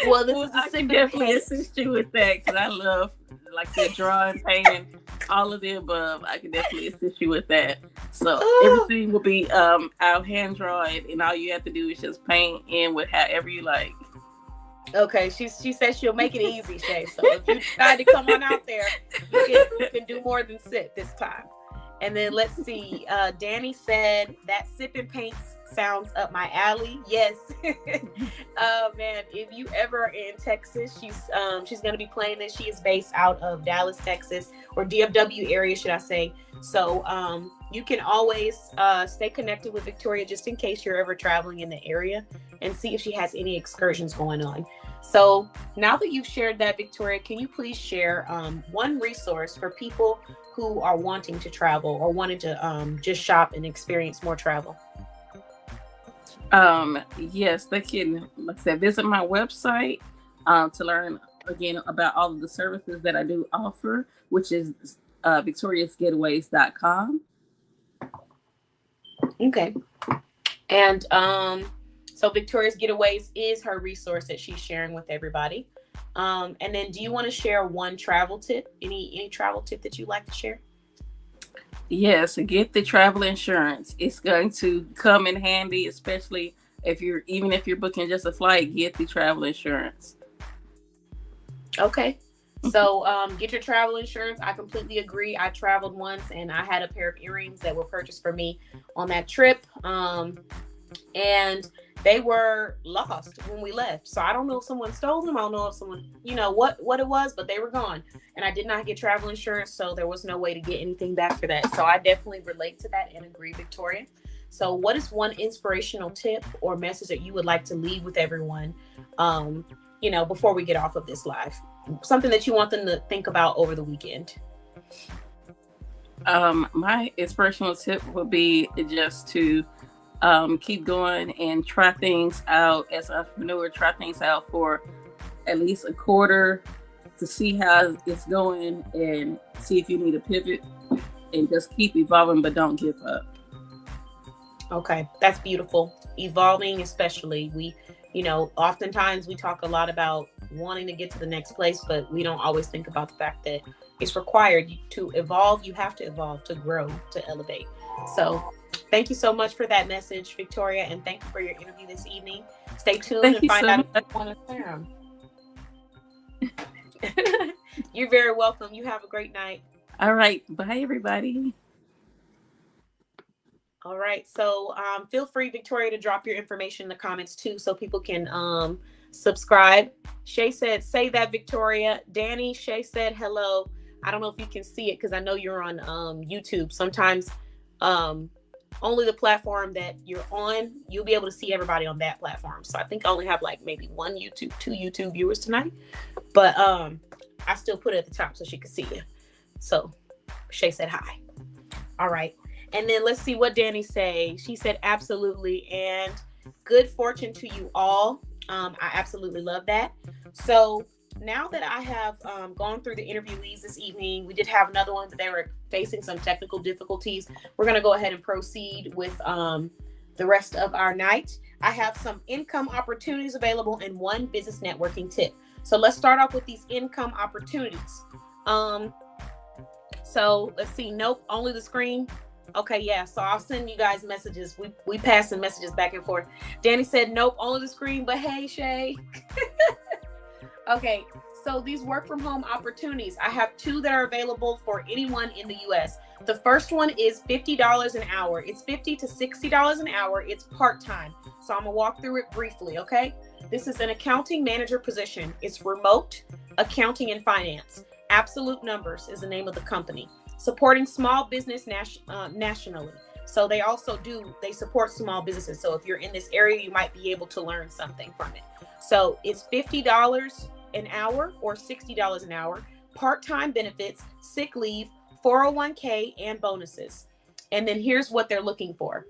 Well, I can definitely assist you with that because I love, like I said, drawing, painting, all of the above. I can definitely assist you with that. So everything will be out hand drawn, and all you have to do is just paint in with however you like. Okay, she says she'll make it easy, Shay. So if you decide to come on out there, you can do more than sit this time. And then let's see, Danny said that sip and paint sounds up my alley. Yes. Man, if you ever are in Texas, she's going to be playing this. She is based out of Dallas, Texas, or DFW area, should I say. So you can always stay connected with Victoria just in case you're ever traveling in the area and see if she has any excursions going on. So now that you've shared that, Victoria, can you please share one resource for people who are wanting to travel or wanting to just shop and experience more travel? Yes, they can, like I said, visit my website to learn again about all of the services that I do offer, which is victoriasgetaways.com. Okay. And so Victoria's Getaways is her resource that she's sharing with everybody. And then do you want to share one travel tip? Any travel tip that you'd like to share? Yes, get the travel insurance. It's going to come in handy, especially if you're booking just a flight, get the travel insurance. Okay. So get your travel insurance. I completely agree. I traveled once and I had a pair of earrings that were purchased for me on that trip. And they were lost when we left. So I don't know if someone stole them. I don't know if someone, what it was, but they were gone. And I did not get travel insurance. So there was no way to get anything back for that. So I definitely relate to that and agree, Victoria. So what is one inspirational tip or message that you would like to leave with everyone, before we get off of this live? Something that you want them to think about over the weekend? My inspirational tip would be just to keep going and try things out as an entrepreneur. Try things out for at least a quarter to see how it's going and see if you need to pivot, and just keep evolving, but don't give up. Okay, that's beautiful. Evolving, especially. We, oftentimes we talk a lot about wanting to get to the next place, but we don't always think about the fact that it's required to evolve. You have to evolve to grow, to elevate. So thank you so much for that message, Victoria, and thank you for your interview this evening. Stay tuned and find out if you want to share them. You're very welcome. You have a great night. All right. Bye, everybody. All right. So feel free, Victoria, to drop your information in the comments too, so people can subscribe. Shay said, say that, Victoria. Danny, Shay said hello. I don't know if you can see it because I know you're on YouTube. Sometimes only the platform that you're on, you'll be able to see everybody on that platform. So I think I only have like maybe two YouTube viewers tonight. But I still put it at the top so she could see you. So Shay said hi. All right. And then let's see what Danny say. She said, absolutely. And good fortune to you all. I absolutely love that. So now that I have gone through the interviewees this evening, we did have another one, but they were facing some technical difficulties. We're going to go ahead and proceed with the rest of our night. I have some income opportunities available and one business networking tip. So let's start off with these income opportunities. So let's see. Nope, only the screen. Okay, yeah. So I'll send you guys messages. We passing messages back and forth. Danny said, nope, only the screen. But hey, Shay. Okay, so these work from home opportunities. I have two that are available for anyone in the U.S. The first one is $50 an hour. It's $50 to $60 an hour. It's part-time. So I'm gonna walk through it briefly, okay? This is an accounting manager position. It's remote accounting and finance. Absolute Numbers is the name of the company. Supporting small business nationally. So they support small businesses. So if you're in this area, you might be able to learn something from it. So it's $50 an hour or $60 an hour, part-time benefits, sick leave, 401k, and bonuses. And then here's what they're looking for: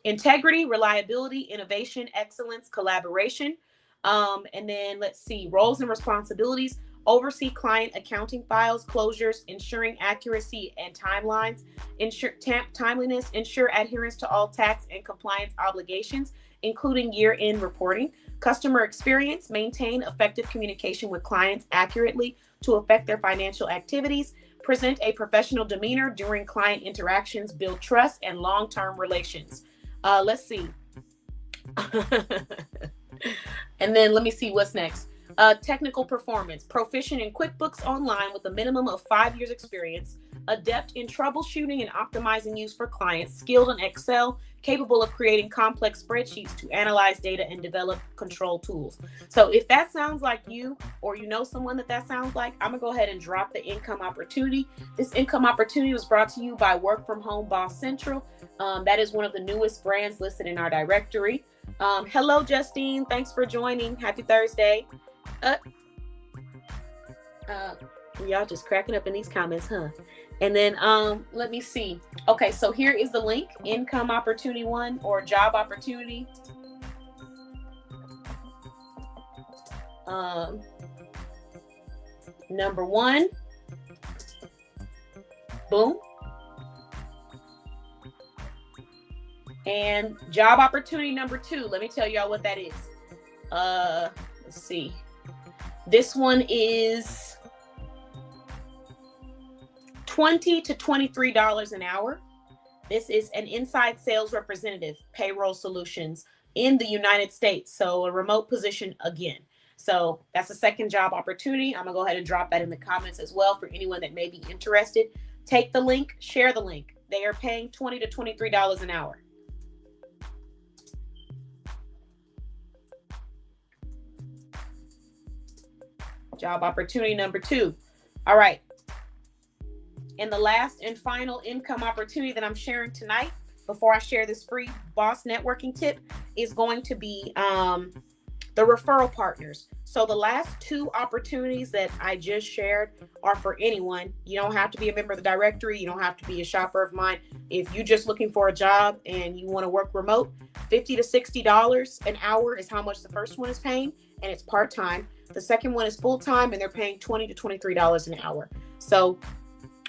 integrity, reliability, innovation, excellence, collaboration. And then let's see, roles and responsibilities: oversee client accounting files, closures, ensuring accuracy and timelines, ensure timeliness, ensure adherence to all tax and compliance obligations, including year-end reporting, customer experience, maintain effective communication with clients accurately to affect their financial activities, present a professional demeanor during client interactions, build trust and long-term relations. Let's see. And then let me see what's next. Technical performance: proficient in QuickBooks Online with a minimum of 5 years experience, adept in troubleshooting and optimizing use for clients, skilled in Excel, capable of creating complex spreadsheets to analyze data and develop control tools. So if that sounds like you, or you know someone that sounds like, I'm gonna go ahead and drop the income opportunity. This income opportunity was brought to you by Work From Home Boss Central. That is one of the newest brands listed in our directory. Hello, Justine. Thanks for joining. Happy Thursday. Y'all just cracking up in these comments, huh? And then let me see. Okay, so here is the link: income opportunity one, or job opportunity. Number one. Boom. And job opportunity number two. Let me tell y'all what that is. Let's see. This one is $20 to $23 an hour. This is an inside sales representative, payroll solutions in the United States. So a remote position again. So that's the second job opportunity. I'm gonna go ahead and drop that in the comments as well for anyone that may be interested. Take the link, share the link. They are paying $20 to $23 an hour. Job opportunity number two. All right. And the last and final income opportunity that I'm sharing tonight, before I share this free boss networking tip, is going to be the referral partners. So the last two opportunities that I just shared are for anyone. You don't have to be a member of the directory. You don't have to be a shopper of mine. If you're just looking for a job and you want to work remote, $50 to $60 an hour is how much the first one is paying, and it's part-time. The second one is full-time, and they're paying $20 to $23 an hour. So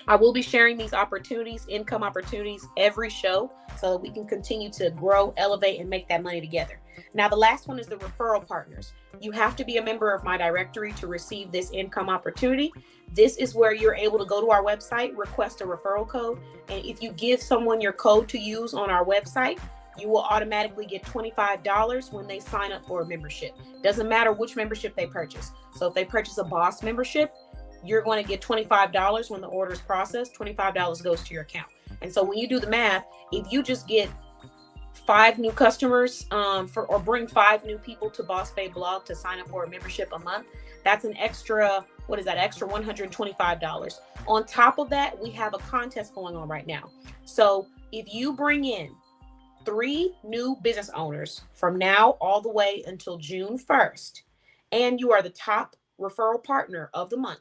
I will be sharing these opportunities, income opportunities, every show so that we can continue to grow, elevate, and make that money together. Now, the last one is the referral partners. You have to be a member of my directory to receive this income opportunity. This is where you're able to go to our website, request a referral code, and if you give someone your code to use on our website, you will automatically get $25 when they sign up for a membership. Doesn't matter which membership they purchase. So if they purchase a boss membership, you're going to get $25 when the order is processed. $25 goes to your account. And so when you do the math, if you just get 5 new customers or bring 5 new people to Boss Babe Blog to sign up for a membership a month, that's an extra, what is that, extra $125. On top of that, we have a contest going on right now. So if you bring in 3 new business owners from now all the way until June 1st, and you are the top referral partner of the month,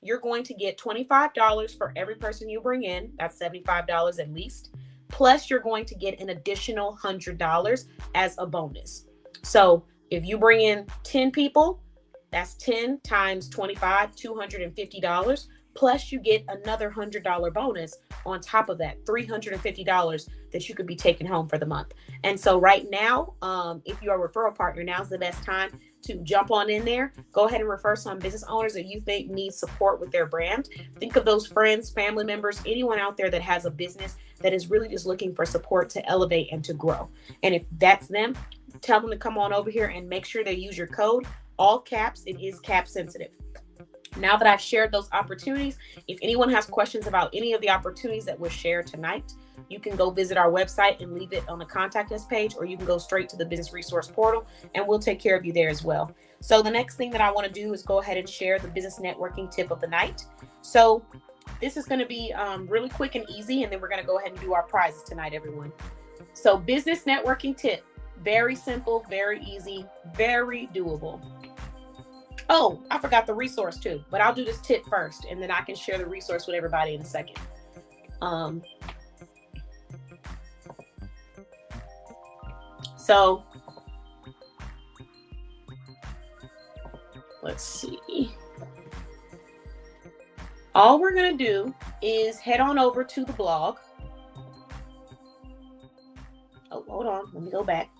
you're going to get $25 for every person you bring in. That's $75 at least. Plus, you're going to get an additional $100 as a bonus. So if you bring in 10 people, that's 10 times 25, $250. Plus, you get another $100 bonus on top of that, $350 that you could be taking home for the month. And so right now, if you're a referral partner, now's the best time to jump on in there. Go ahead and refer some business owners that you think need support with their brand. Think of those friends, family members, anyone out there that has a business that is really just looking for support to elevate and to grow. And if that's them, tell them to come on over here and make sure they use your code, all caps. It is cap sensitive. Now that I've shared those opportunities, if anyone has questions about any of the opportunities that were shared tonight, you can go visit our website and leave it on the contact us page, or you can go straight to the business resource portal and we'll take care of you there as well. So the next thing that I want to do is go ahead and share the business networking tip of the night. So this is going to be really quick and easy, and then we're going to go ahead and do our prizes tonight, everyone. So business networking tip, very simple, very easy, very doable. Oh, I forgot the resource too, but I'll do this tip first and then I can share the resource with everybody in a second. So let's see. All we're going to do is head on over to the blog. Oh, hold on. Let me go back.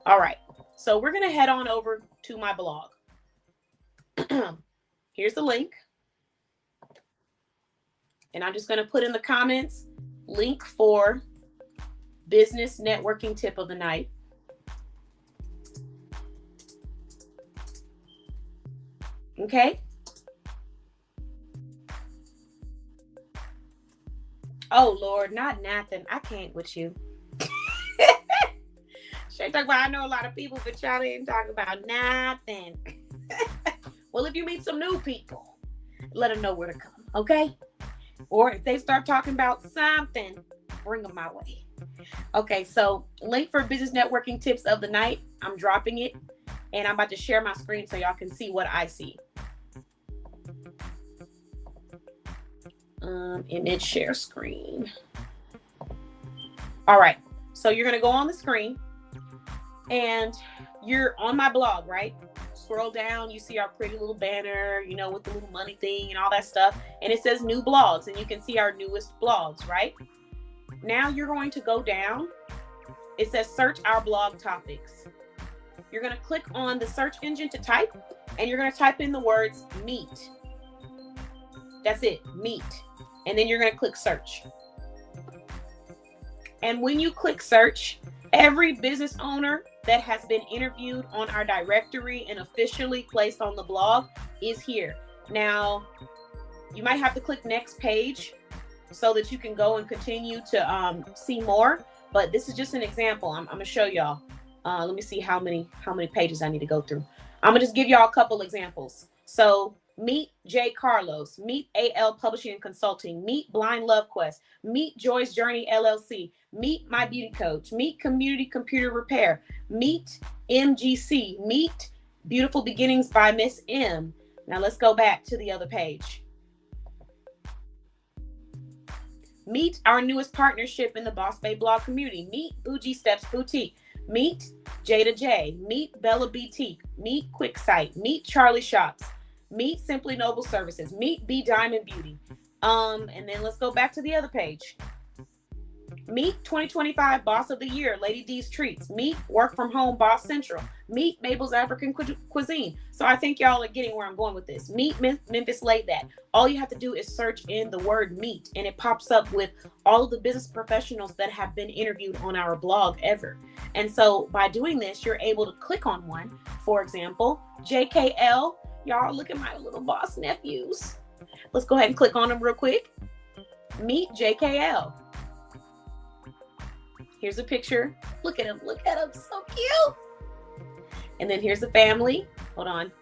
All right. So we're going to head on over to my blog. Here's the link. And I'm just going to put in the comments, link for business networking tip of the night. Okay. Oh, Lord, not Nathan. I can't with you. Shay talk about, I know a lot of people, but y'all didn't talk about nothing. Well, if you meet some new people, let them know where to come, okay? Or if they start talking about something, bring them my way. Okay, so link for business networking tips of the night. I'm dropping it, and I'm about to share my screen so y'all can see what I see. Image share screen. All right, so you're going to go on the screen, and you're on my blog, right? Scroll down, you see our pretty little banner, you know, with the little money thing and all that stuff. And it says new blogs, and you can see our newest blogs, right? Now you're going to go down. It says search our blog topics. You're going to click on the search engine to type, and you're going to type in the words meet. That's it, meet. And then you're going to click search. And when you click search, every business owner that has been interviewed on our directory and officially placed on the blog is here. Now, you might have to click next page so that you can go and continue to see more. But this is just an example. I'm going to show y'all. Let me see how many pages I need to go through. I'm going to just give y'all a couple examples. So meet J. Carlos, meet AL Publishing and Consulting, meet Blind Love Quest, meet Joy's Journey LLC, meet My Beauty Coach, meet Community Computer Repair, meet MGC, meet Beautiful Beginnings by Miss M. Now let's go back to the other page. Meet our newest partnership in the Boss Babe blog community. Meet Bougie Steps Boutique. Meet Jada J. Meet Bella Boutique. Meet QuickSight. Meet Charlie Shops. Meet Simply Noble Services. Meet B Diamond Beauty. And then let's go back to the other page. Meet 2025 Boss of the Year, Lady D's Treats. Meet Work From Home Boss Central. Meet Mabel's African Cuisine. So I think y'all are getting where I'm going with this. Meet Memphis Laid That. All you have to do is search in the word meet, and it pops up with all of the business professionals that have been interviewed on our blog ever. And so by doing this, you're able to click on one. For example, JKL. Y'all look at my little boss nephews. Let's go ahead and click on them real quick. Meet JKL. Here's a picture. Look at him. Look at him. So cute. And then here's the family. Hold on.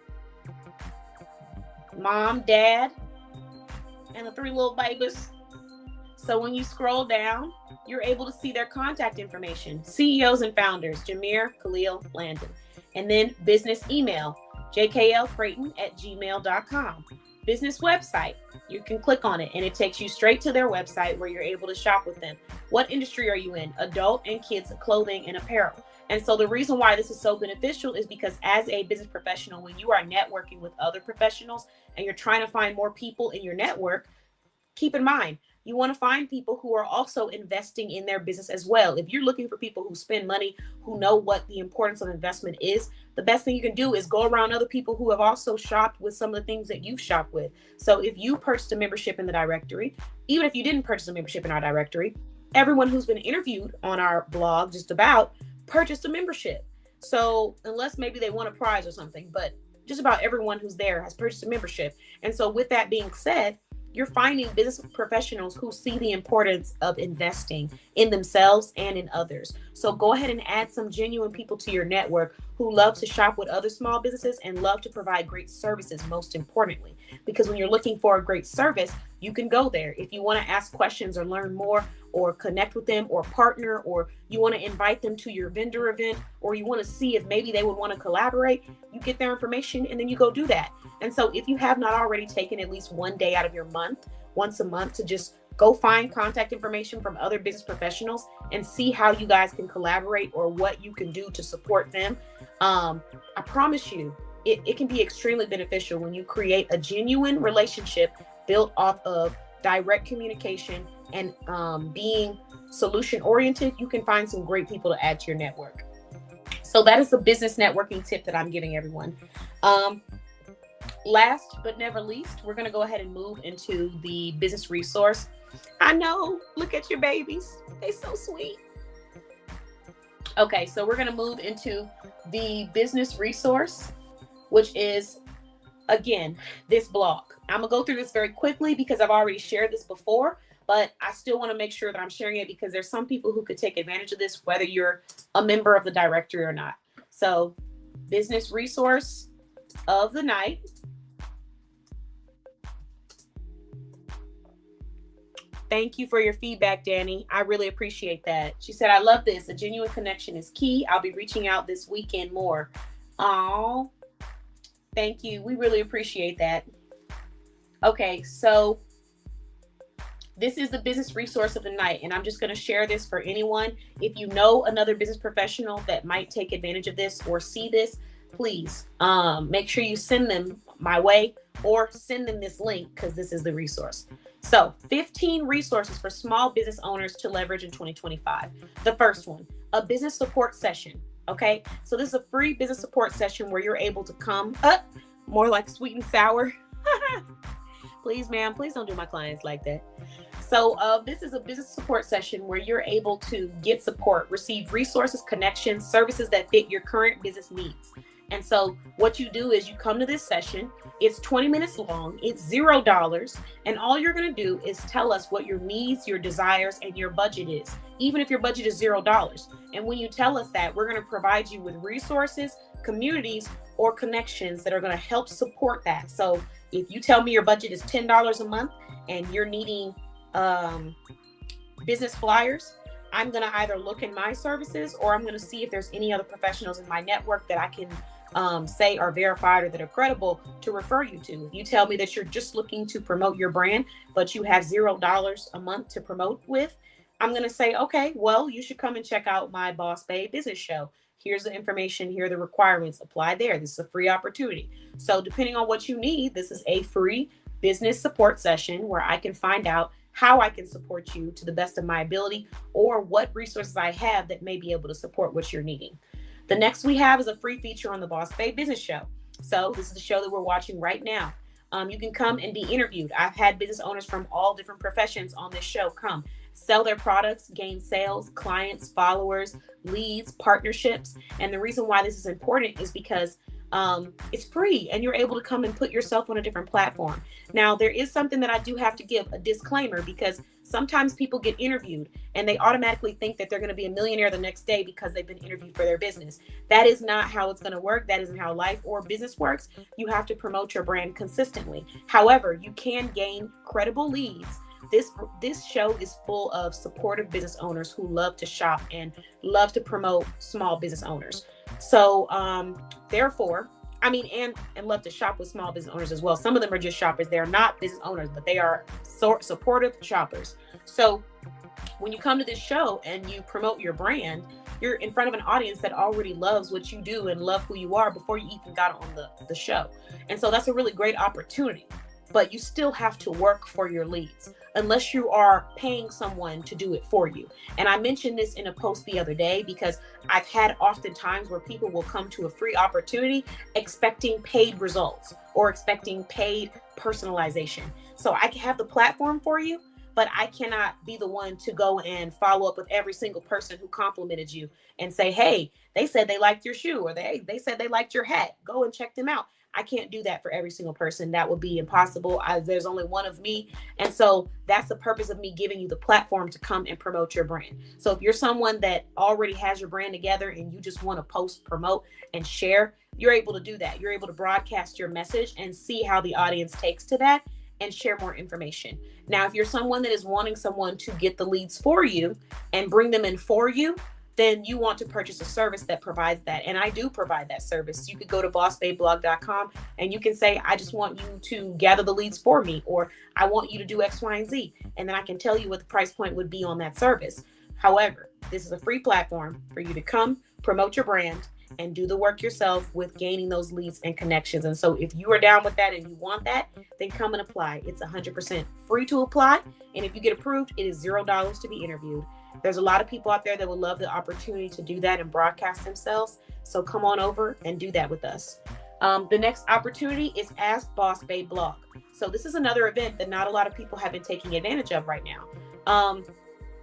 Mom, dad, and the 3 little babies. So when you scroll down, you're able to see their contact information. CEOs and founders, Jameer, Khalil, Landon. And then business email, jklcreighton@gmail.com. Business website, you can click on it and it takes you straight to their website where you're able to shop with them. What industry are you in? Adult and kids clothing and apparel. And so the reason why this is so beneficial is because as a business professional, when you are networking with other professionals and you're trying to find more people in your network, keep in mind, you want to find people who are also investing in their business as well. If you're looking for people who spend money, who know what the importance of investment is, the best thing you can do is go around other people who have also shopped with some of the things that you've shopped with. So if you purchased a membership in the directory, even if you didn't purchase a membership in our directory, everyone who's been interviewed on our blog just about purchased a membership. So unless maybe they won a prize or something, but just about everyone who's there has purchased a membership. And so with that being said, you're finding business professionals who see the importance of investing in themselves and in others. So go ahead and add some genuine people to your network who love to shop with other small businesses and love to provide great services, most importantly. Because when you're looking for a great service, you can go there. If you want to ask questions or learn more or connect with them or partner, or you want to invite them to your vendor event, or you want to see if maybe they would want to collaborate, you get their information and then you go do that. And so if you have not already taken at least one day out of your month, once a month, to just go find contact information from other business professionals and see how you guys can collaborate or what you can do to support them, I promise you, it can be extremely beneficial when you create a genuine relationship built off of direct communication and being solution oriented. You can find some great people to add to your network. So that is the business networking tip that I'm giving everyone. Last but never least, we're going to go ahead and move into the business resource. I know, look at your babies. They're so sweet. Okay, so we're going to move into the business resource, which is, again, this blog. I'm going to go through this very quickly because I've already shared this before, but I still want to make sure that I'm sharing it because there's some people who could take advantage of this, whether you're a member of the directory or not. So, business resource of the night. Thank you for your feedback, Danny. I really appreciate that. She said, I love this. A genuine connection is key. I'll be reaching out this weekend more. Oh, thank you. We really appreciate that. Okay, so this is the business resource of the night, and I'm just going to share this for anyone. If you know another business professional that might take advantage of this or see this, please make sure you send them my way or send them this link because this is the resource. So 15 resources for small business owners to leverage in 2025. The first one, a business support session. Okay, so this is a free business support session where you're able to come up more like sweet and sour. Please, ma'am, please don't do my clients like that. So this is a business support session where you're able to get support, receive resources, connections, services that fit your current business needs. And so what you do is you come to this session. It's 20 minutes long. It's $0. And all you're going to do is tell us what your needs, your desires, and your budget is, even if your budget is $0. And when you tell us that, we're going to provide you with resources, communities, or connections that are going to help support that. So if you tell me your budget is $10 a month and you're needing business flyers, I'm going to either look in my services or I'm going to see if there's any other professionals in my network that I can say are verified or that are credible to refer you to. If you tell me that you're just looking to promote your brand, but you have $0 a month to promote with, I'm going to say, okay, well, you should come and check out my Boss Babe Business Show. Here's the information. Here are the requirements. Apply there. This is a free opportunity. So depending on what you need, this is a free business support session where I can find out how I can support you to the best of my ability or what resources I have that may be able to support what you're needing. The next we have is a free feature on the Boss Babe Business Show. So this is the show that we're watching right now. You can come and be interviewed. I've had business owners from all different professions on this show come sell their products, gain sales, clients, followers, leads, partnerships. And the reason why this is important is because It's free, and you're able to come and put yourself on a different platform. Now, there is something that I do have to give a disclaimer, because sometimes people get interviewed and they automatically think that they're going to be a millionaire the next day because they've been interviewed for their business. That is not how it's going to work. That isn't how life or business works. You have to promote your brand consistently. However, you can gain credible leads. This show is full of supportive business owners who love to shop and love to promote small business owners. So therefore, and love to shop with small business owners as well. Some of them are just shoppers. They're not business owners, but they are supportive shoppers. So when you come to this show and you promote your brand, you're in front of an audience that already loves what you do and love who you are before you even got on the show. And so that's a really great opportunity. But you still have to work for your leads unless you are paying someone to do it for you. And I mentioned this in a post the other day because I've had oftentimes where people will come to a free opportunity expecting paid results or expecting paid personalization. So I can have the platform for you, but I cannot be the one to go and follow up with every single person who complimented you and say, hey, they said they liked your shoe, or they said they liked your hat. Go and check them out. I can't do that for every single person. That would be impossible. There's only one of me. And so that's the purpose of me giving you the platform to come and promote your brand. So if you're someone that already has your brand together and you just want to post, promote, and share, you're able to do that. You're able to broadcast your message and see how the audience takes to that and share more information. Now, if you're someone that is wanting someone to get the leads for you and bring them in for you, then you want to purchase a service that provides that. And I do provide that service. You could go to bossbabeblog.com and you can say, I just want you to gather the leads for me, or I want you to do X, Y, and Z. And then I can tell you what the price point would be on that service. However, this is a free platform for you to come promote your brand and do the work yourself with gaining those leads and connections. And so if you are down with that and you want that, then come and apply. It's 100% free to apply. And if you get approved, it is $0 to be interviewed. There's a lot of people out there that would love the opportunity to do that and broadcast themselves. So come on over and do that with us. The next opportunity is Ask Boss Babe Blog. So this is another event that not a lot of people have been taking advantage of right now.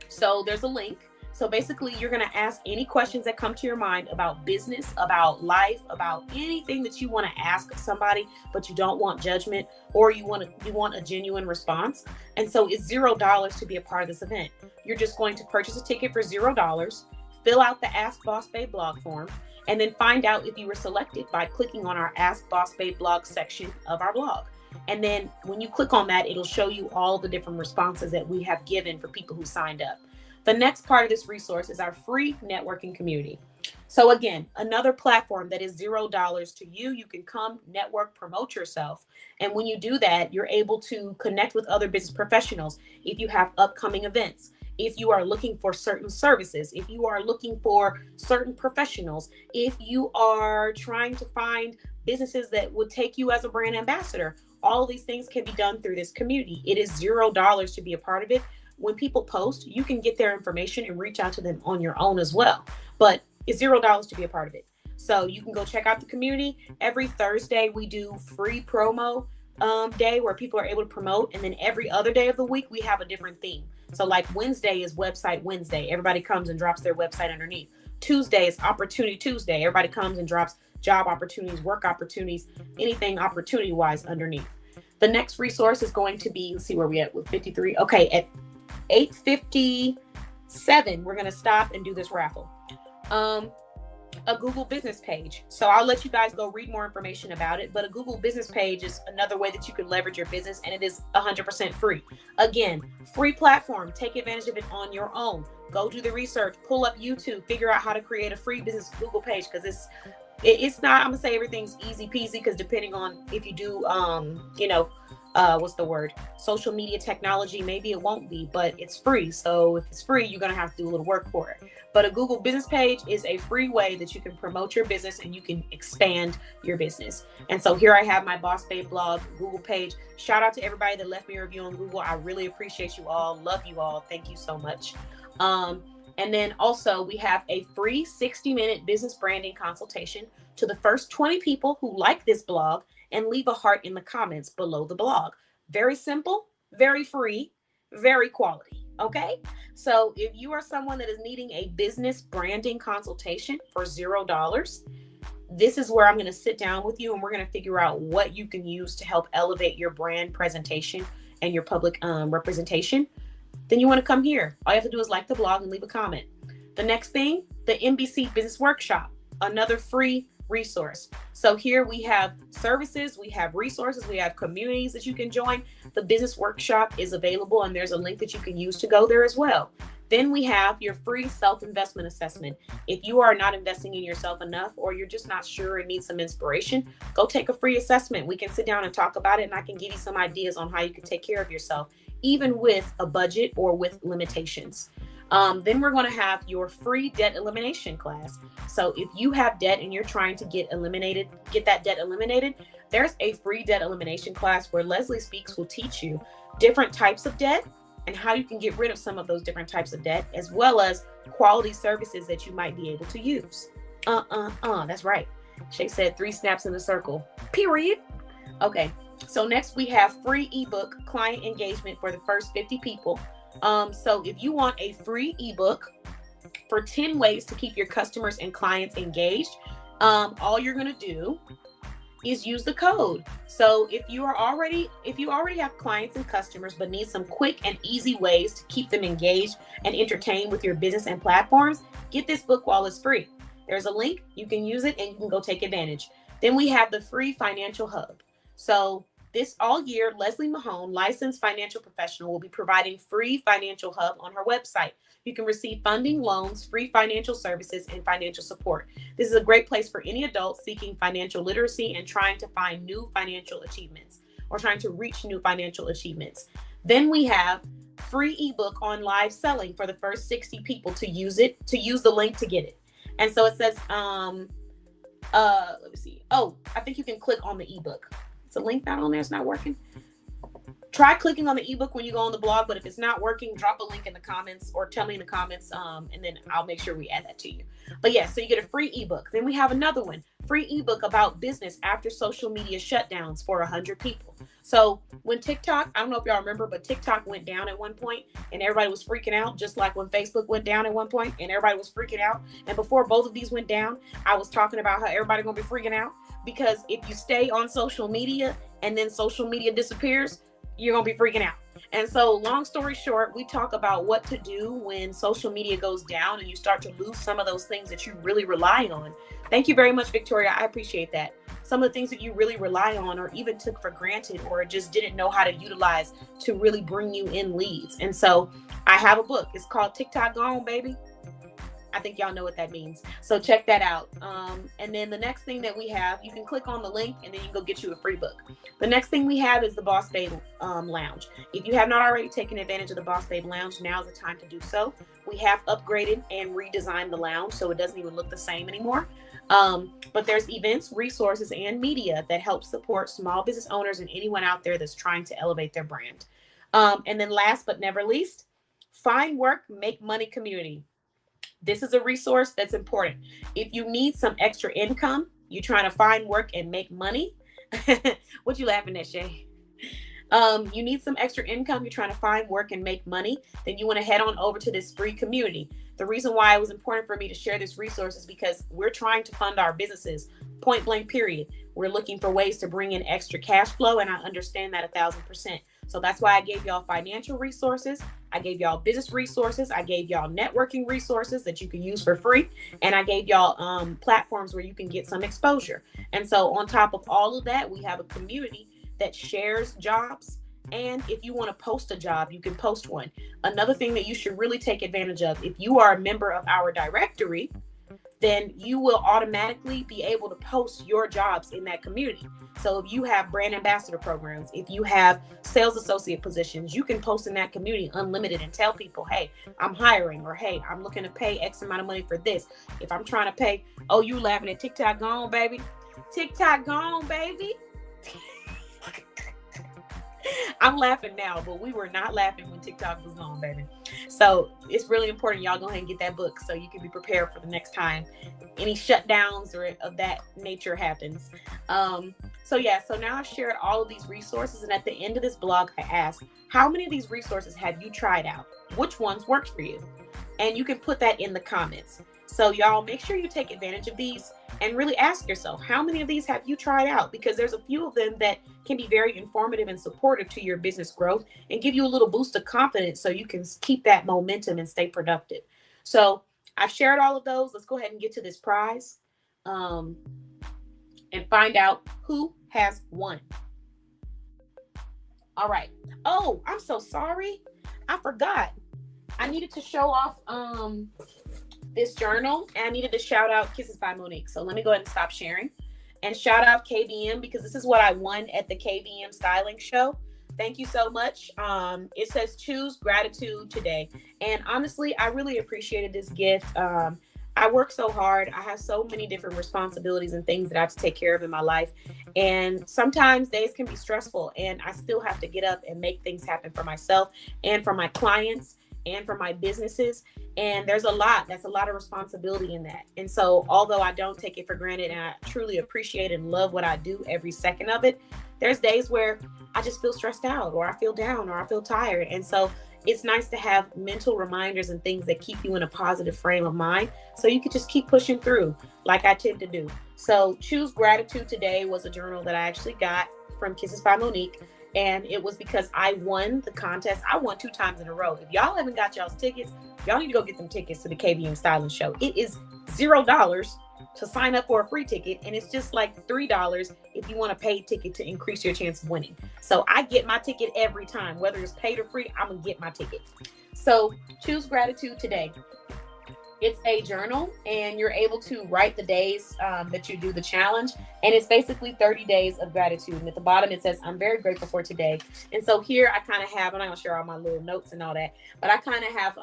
So there's a link. So basically, you're going to ask any questions that come to your mind about business, about life, about anything that you want to ask somebody, but you don't want judgment, or you want a genuine response. And so it's $0 to be a part of this event. You're just going to purchase a ticket for $0, fill out the Ask Boss Babe blog form, and then find out if you were selected by clicking on our Ask Boss Babe blog section of our blog. And then when you click on that, it'll show you all the different responses that we have given for people who signed up. The next part of this resource is our free networking community. So again, another platform that is $0 to you. You can come, network, promote yourself. And when you do that, you're able to connect with other business professionals. If you have upcoming events, if you are looking for certain services, if you are looking for certain professionals, if you are trying to find businesses that would take you as a brand ambassador, all of these things can be done through this community. It is $0 to be a part of it. When people post, you can get their information and reach out to them on your own as well. But it's $0 to be a part of it. So you can go check out the community. Every Thursday, we do free promo day where people are able to promote. And then every other day of the week, we have a different theme. So like Wednesday is Website Wednesday. Everybody comes and drops their website underneath. Tuesday is Opportunity Tuesday. Everybody comes and drops job opportunities, work opportunities, anything opportunity-wise underneath. The next resource is going to be, let's see where we at with 53. Okay, at 8:57, we're going to stop and do this raffle. A Google business page. So I'll let you guys go read more information about it, but a Google business page is another way that you can leverage your business, and it is 100% free. Again, free platform. Take advantage of it on your own. Go do the research, pull up YouTube, figure out how to create a free business Google page, because it's not, I'm gonna say everything's easy peasy, because depending on if you do social media technology, maybe it won't be, but it's free. So if it's free, you're gonna have to do a little work for it. But a Google business page is a free way that you can promote your business and you can expand your business. And so here I have my Boss Babe blog Google page. Shout out to everybody that left me a review on Google. I really appreciate you all. Love you all. Thank you so much. And then also we have a free 60-minute business branding consultation to the first 20 people who like this blog and leave a heart in the comments below the blog. Very simple, very free, very quality. Okay. So if you are someone that is needing a business branding consultation for $0, This is where I'm going to sit down with you and we're going to figure out what you can use to help elevate your brand presentation and your public representation. Then you want to come here. All you have to do is like the blog and leave a comment. The next thing, the NBC Business Workshop, another free resource. So here we have services, we have resources, we have communities that you can join. The Business Workshop is available and there's a link that you can use to go there as well. Then we have your free self-investment assessment. If you are not investing in yourself enough, or you're just not sure and need some inspiration, go take a free assessment. We can sit down and talk about it, and I can give you some ideas on how you can take care of yourself, even with a budget or with limitations. Then we're going to have your free debt elimination class. So if you have debt and you're trying to get that debt eliminated, there's a free debt elimination class where Leslie Speaks will teach you different types of debt and how you can get rid of some of those different types of debt, as well as quality services that you might be able to use. That's right. Shay said 3 snaps in a circle, period. Okay. So next we have free ebook client engagement for the first 50 people. So if you want a free ebook for 10 ways to keep your customers and clients engaged, all you're going to do is use the code. So if you already have clients and customers, but need some quick and easy ways to keep them engaged and entertained with your business and platforms, get this book while it's free. There's a link, you can use it and you can go take advantage. Then we have the free financial hub. So this all year, Leslie Mahone, licensed financial professional, will be providing free financial hub on her website. You can receive funding, loans, free financial services, and financial support. This is a great place for any adult seeking financial literacy and trying to find new financial achievements or trying to reach new financial achievements. Then we have free ebook on live selling for the first 60 people to use the link to get it. And so it says, let me see. Oh, I think you can click on the ebook. It's a link not on there. It's not working. Try clicking on the ebook when you go on the blog, but if it's not working, drop a link in the comments or tell me in the comments, and then I'll make sure we add that to you. But yeah, so you get a free ebook. Then we have another one, free ebook about business after social media shutdowns for 100 people. So when TikTok, I don't know if y'all remember, but TikTok went down at one point and everybody was freaking out, just like when Facebook went down at one point and everybody was freaking out. And before both of these went down, I was talking about how everybody gonna be freaking out, because if you stay on social media and then social media disappears, you're going to be freaking out. And so long story short, we talk about what to do when social media goes down and you start to lose some of those things that you really rely on. Thank you very much, Victoria. I appreciate that. Some of the things that you really rely on or even took for granted or just didn't know how to utilize to really bring you in leads. And so I have a book. It's called TikTok Gone, baby. I think y'all know what that means. So check that out. And then the next thing that we have, you can click on the link and then you can go get you a free book. The next thing we have is the Boss Babe Lounge. If you have not already taken advantage of the Boss Babe Lounge, now's the time to do so. We have upgraded and redesigned the lounge so it doesn't even look the same anymore. But there's events, resources, and media that help support small business owners and anyone out there that's trying to elevate their brand. And then last but never least, Find Work, Make Money Community. This is a resource that's important. If you need some extra income, you're trying to find work and make money. What you laughing at, Shay? You need some extra income, you're trying to find work and make money, then you want to head on over to this free community. The reason why it was important for me to share this resource is because we're trying to fund our businesses, point blank period. We're looking for ways to bring in extra cash flow, and I understand that 1,000%. So that's why I gave y'all financial resources. I gave y'all business resources. I gave y'all networking resources that you can use for free. And I gave y'all platforms where you can get some exposure. And so on top of all of that, we have a community that shares jobs. And if you want to post a job, you can post one. Another thing that you should really take advantage of, if you are a member of our directory, then you will automatically be able to post your jobs in that community. So if you have brand ambassador programs, if you have sales associate positions, you can post in that community unlimited and tell people, hey, I'm hiring, or hey, I'm looking to pay X amount of money for this. If I'm trying to pay, oh, you laughing at TikTok gone, baby. TikTok gone, baby. I'm laughing now, but we were not laughing when TikTok was gone, baby. So it's really important y'all go ahead and get that book so you can be prepared for the next time any shutdowns or of that nature happens. So now I've shared all of these resources, and at the end of this blog, I asked, how many of these resources have you tried out? Which ones worked for you? And you can put that in the comments. So y'all make sure you take advantage of these and really ask yourself, how many of these have you tried out? Because there's a few of them that can be very informative and supportive to your business growth and give you a little boost of confidence so you can keep that momentum and stay productive. So I've shared all of those. Let's go ahead and get to this prize and find out who has won. All right. Oh, I'm so sorry. I forgot. I needed to show off this journal, and I needed to shout out Kisses by Monique. So let me go ahead and stop sharing and shout out KBM, because this is what I won at the KBM styling show. Thank you so much. It says choose gratitude today. And honestly, I really appreciated this gift. I work so hard. I have so many different responsibilities and things that I have to take care of in my life. And sometimes days can be stressful, and I still have to get up and make things happen for myself and for my clients and for my businesses. And there's that's a lot of responsibility in that. And so although I don't take it for granted and I truly appreciate and love what I do every second of it, there's days where I just feel stressed out, or I feel down, or I feel tired. And so it's nice to have mental reminders and things that keep you in a positive frame of mind so you can just keep pushing through like I tend to do. So Choose Gratitude Today was a journal that I actually got from Kisses by Monique. And it was because I won the contest. I won 2 times in a row. If y'all haven't got y'all's tickets, y'all need to go get them tickets to the KBM Styling Show. It is $0 to sign up for a free ticket, and it's just like $3 if you want a paid ticket to increase your chance of winning. So I get my ticket every time, whether it's paid or free. I'm gonna get my ticket. So Choose Gratitude Today. It's a journal, and you're able to write the days that you do the challenge. And it's basically 30 days of gratitude. And at the bottom, it says, I'm very grateful for today. And so here I kind of have, I'm not going to share all my little notes and all that, but I kind of have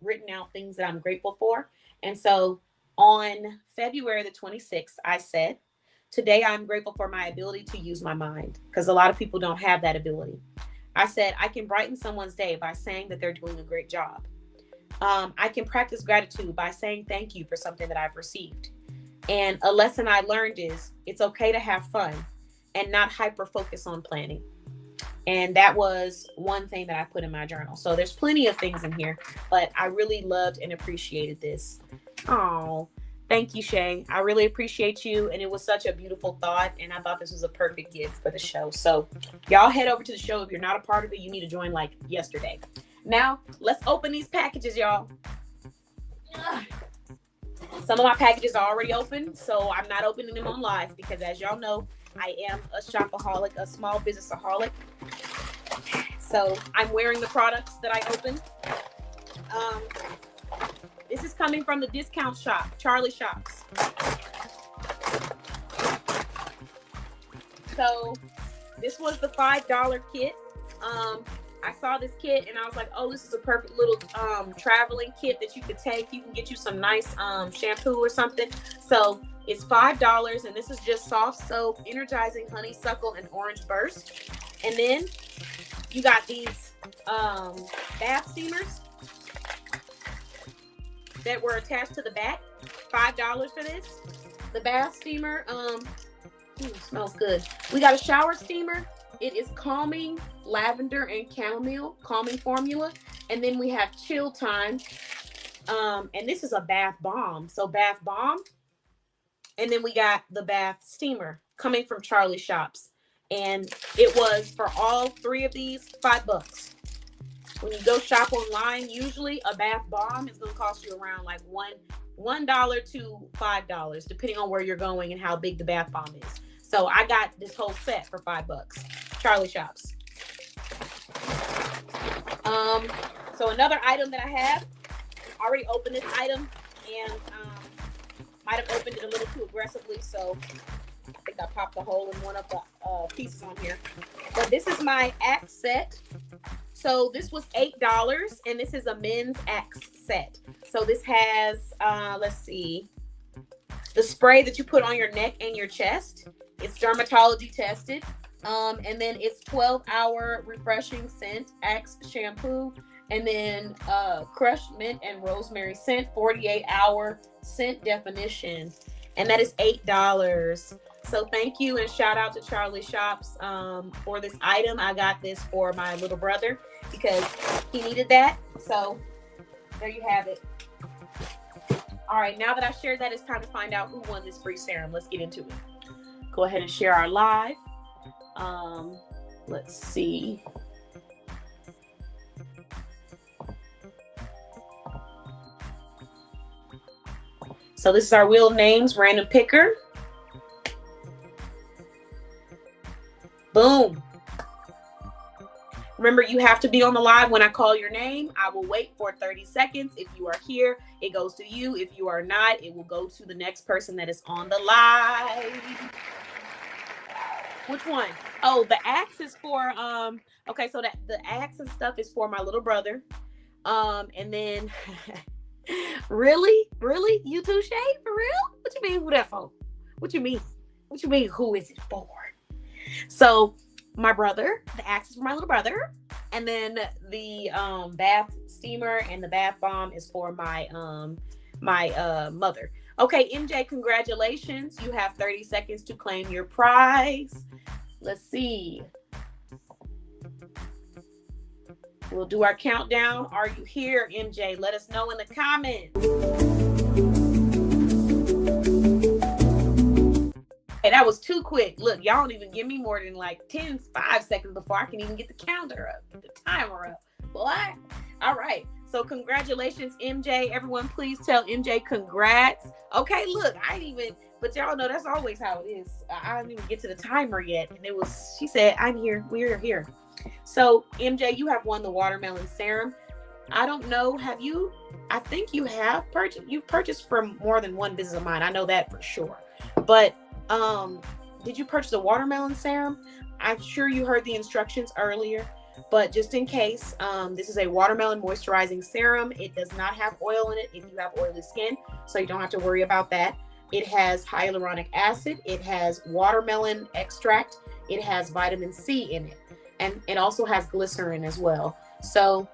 written out things that I'm grateful for. And so on February the 26th, I said, today I'm grateful for my ability to use my mind, because a lot of people don't have that ability. I said, I can brighten someone's day by saying that they're doing a great job. I can practice gratitude by saying thank you for something that I've received. And a lesson I learned is it's okay to have fun and not hyper focus on planning. And that was one thing that I put in my journal. So there's plenty of things in here, but I really loved and appreciated this. Oh, thank you, Shay. I really appreciate you. And it was such a beautiful thought. And I thought this was a perfect gift for the show. So y'all head over to the show. If you're not a part of it, you need to join like yesterday. Now, let's open these packages, y'all. Some of my packages are already open, so I'm not opening them on live because, as y'all know, I am a shopaholic, a small businessaholic. So I'm wearing the products that I opened. This is coming from the discount shop, Charlie Shops. So this was the $5 kit. I saw this kit and I was like, oh, this is a perfect little traveling kit that you could take. You can get you some nice shampoo or something. So it's $5, and this is just soft soap, energizing honeysuckle and orange burst. And then you got these bath steamers that were attached to the back. $5 for this. The bath steamer smells good. We got a shower steamer. It is calming, lavender and chamomile calming formula. And then we have chill time. And this is a bath bomb. So bath bomb. And then we got the bath steamer coming from Charlie Shops. And it was, for all 3 of these, $5. When you go shop online, usually a bath bomb is going to cost you around like $1 to $5, depending on where you're going and how big the bath bomb is. So I got this whole set for $5. Charlie Shops. So another item that I have, already opened this item and might have opened it a little too aggressively, so I think I popped a hole in one of the pieces on here. But this is my Axe set. So this was $8, and this is a men's Axe set. So this has, let's see, the spray that you put on your neck and your chest. It's dermatology tested. And then it's 12-hour refreshing scent, Axe shampoo, and then crushed mint and rosemary scent, 48-hour scent definition. And that is $8. So thank you, and shout out to Charlie Shops for this item. I got this for my little brother because he needed that. So there you have it. All right, now that I shared that, it's time to find out who won this free serum. Let's get into it. Go ahead and share our live. Let's see. So this is our wheel of names, random picker. Boom. Remember, you have to be on the live when I call your name. I will wait for 30 seconds. If you are here, it goes to you. If you are not, it will go to the next person that is on the live. Which one? Oh, the axe is for, okay, so that the axe and stuff is for my little brother. And then, really? You too, Shay? For real? What you mean, who that for? What you mean, who is it for? So, my brother, the axe is for my little brother, and then the bath steamer and the bath bomb is for my mother. Okay, MJ, congratulations. You have 30 seconds to claim your prize. Let's see. We'll do our countdown. Are you here, MJ? Let us know in the comments. Hey, that was too quick. Look, y'all don't even give me more than like 5 seconds before I can even get the counter up, get the timer up. What? All right. So congratulations, MJ. Everyone, please tell MJ congrats. Okay, look, but y'all know that's always how it is. I didn't even get to the timer yet. And she said, I'm here. We're here. So MJ, you have won the watermelon serum. I don't know. I think you've purchased from more than one business of mine. I know that for sure. But did you purchase a watermelon serum? I'm sure you heard the instructions earlier, but just in case, this is a watermelon moisturizing serum. It does not have oil in it if you have oily skin, so you don't have to worry about that. It has hyaluronic acid. It has watermelon extract. It has vitamin C in it, and it also has glycerin as well. So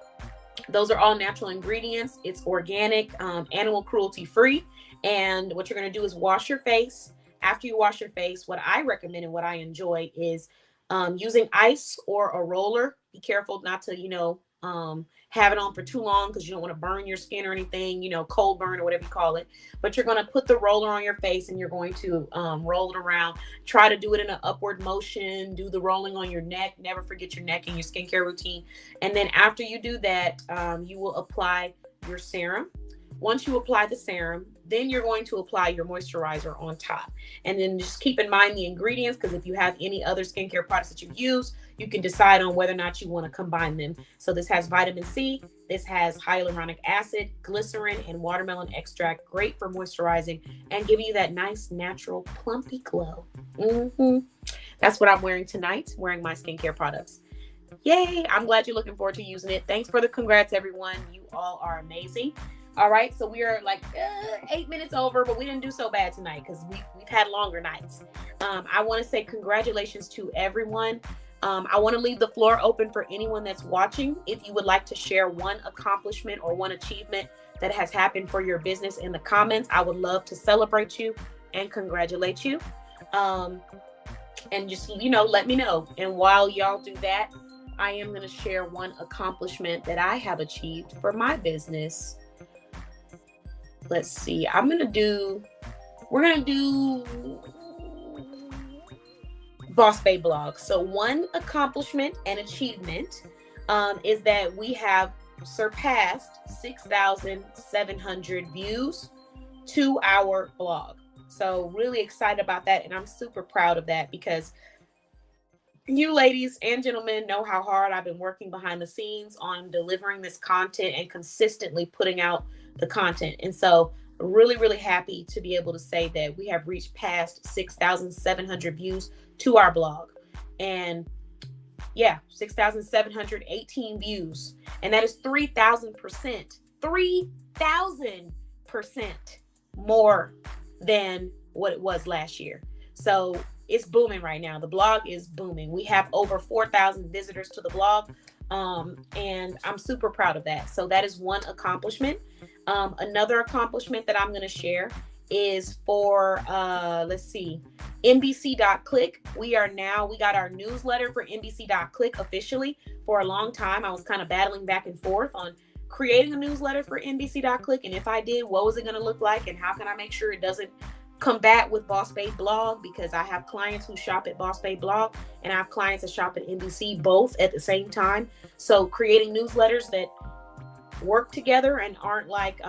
those are all natural ingredients. It's organic, animal cruelty free. And what you're going to do is wash your face. After you wash your face, what I recommend and what I enjoy is using ice or a roller. Be careful not to, have it on for too long because you don't want to burn your skin or anything, cold burn or whatever you call it. But you're going to put the roller on your face and you're going to roll it around. Try to do it in an upward motion. Do the rolling on your neck. Never forget your neck in your skincare routine. And then after you do that, you will apply your serum. Once you apply the serum, then you're going to apply your moisturizer on top. And then just keep in mind the ingredients, because if you have any other skincare products that you use, you can decide on whether or not you want to combine them. So this has vitamin C, this has hyaluronic acid, glycerin, and watermelon extract. Great for moisturizing and giving you that nice, natural, plumpy glow. That's what I'm wearing tonight, wearing my skincare products. Yay! I'm glad you're looking forward to using it. Thanks for the congrats, everyone. You all are amazing. All right, so we are like 8 minutes over, but we didn't do so bad tonight because we've had longer nights. I want to say congratulations to everyone. I want to leave the floor open for anyone that's watching. If you would like to share one accomplishment or one achievement that has happened for your business in the comments, I would love to celebrate you and congratulate you. And just, let me know. And while y'all do that, I am going to share one accomplishment that I have achieved for my business. Let's see. We're going to do Boss Babe blog. So one accomplishment and achievement is that we have surpassed 6,700 views to our blog. So really excited about that. And I'm super proud of that because you ladies and gentlemen know how hard I've been working behind the scenes on delivering this content and consistently putting out the content. And so really, really happy to be able to say that we have reached past 6,700 views to our blog. And 6,718 views. And that is 3,000%, 3,000% more than what it was last year. So it's booming right now. The blog is booming. We have over 4,000 visitors to the blog. And I'm super proud of that. So that is one accomplishment. Another accomplishment that I'm going to share is for, NBC.click. We got our newsletter for NBC.click officially. For a long time, I was kind of battling back and forth on creating a newsletter for NBC.Click, and if I did, what was it going to look like, and how can I make sure it doesn't combat with Boss Babe Blog, because I have clients who shop at Boss Babe Blog and I have clients that shop at NBC, both at the same time. So creating newsletters that work together and aren't like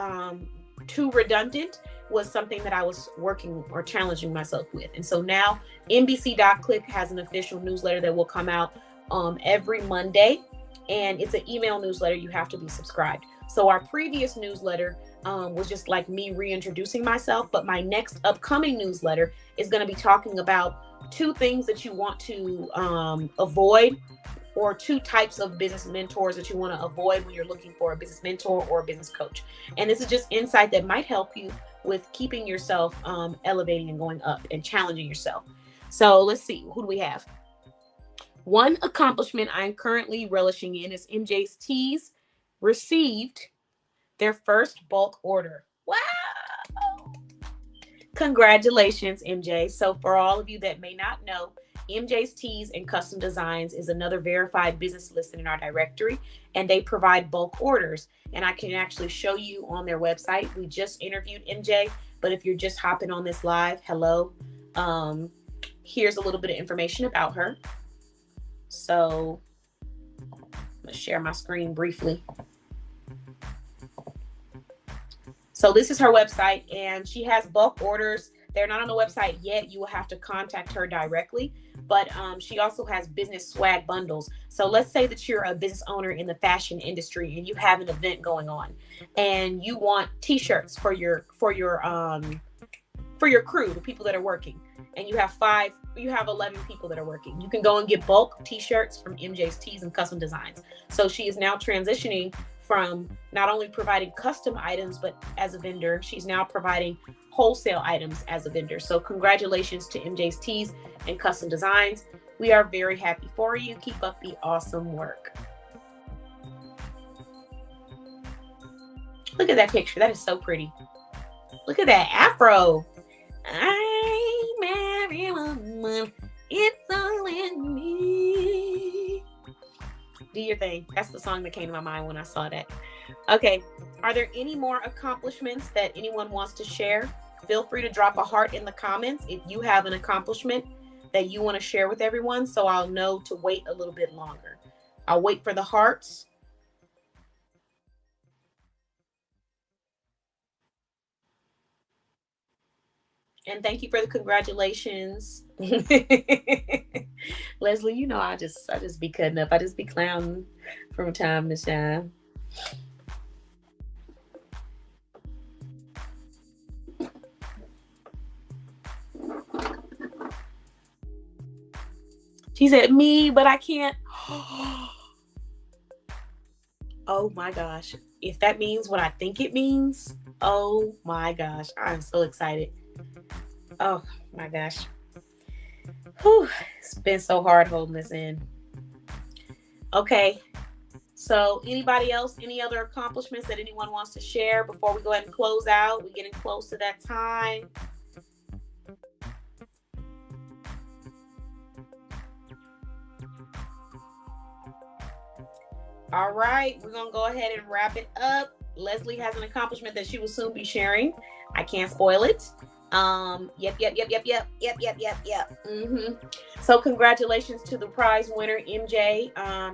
too redundant was something that I was working or challenging myself with. And so now NBC.Click has an official newsletter that will come out every Monday, and it's an email newsletter. You have to be subscribed. So our previous newsletter was just like me reintroducing myself, but my next upcoming newsletter is going to be talking about 2 things that you want to avoid, or 2 types of business mentors that you want to avoid when you're looking for a business mentor or a business coach. And this is just insight that might help you with keeping yourself elevating and going up and challenging yourself. So let's see, who do we have? One accomplishment I'm currently relishing in is MJ's Teas received their first bulk order. Wow! Congratulations, MJ. So for all of you that may not know, MJ's Teas and Custom Designs is another verified business listed in our directory, and they provide bulk orders. And I can actually show you on their website. We just interviewed MJ, but if you're just hopping on this live, hello. Here's a little bit of information about her. So I'm going to share my screen briefly. So this is her website, and she has bulk orders. They're not on the website yet. You will have to contact her directly, but she also has business swag bundles. So let's say that you're a business owner in the fashion industry and you have an event going on, and you want t-shirts for your crew, the people that are working, and you have 11 people that are working. You can go and get bulk t-shirts from MJ's Teas and Custom Designs. So she is now transitioning from not only providing custom items, but as a vendor, she's now providing wholesale items as a vendor. So congratulations to MJ's Teas and Custom Designs. We are very happy for you. Keep up the awesome work. Look at that picture. That is so pretty. Look at that afro. I'm everyone. It's all in me. Do your thing. That's the song that came to my mind when I saw that. Okay. Are there any more accomplishments that anyone wants to share? Feel free to drop a heart in the comments if you have an accomplishment that you want to share with everyone, so I'll know to wait a little bit longer. I'll wait for the hearts. And thank you for the congratulations. Leslie, you know I just be cutting up. I just be clowning from time to time. She said, me, but I can't. Oh my gosh. If that means what I think it means, oh my gosh. I'm so excited. Oh my gosh. Whew. It's been so hard holding this in. Okay. So anybody else, any other accomplishments that anyone wants to share before we go ahead and close out? We're getting close to that time. All right, we're going to go ahead and wrap it up. Leslie has an accomplishment that she will soon be sharing. I can't spoil it. Yep. So congratulations to the prize winner, MJ.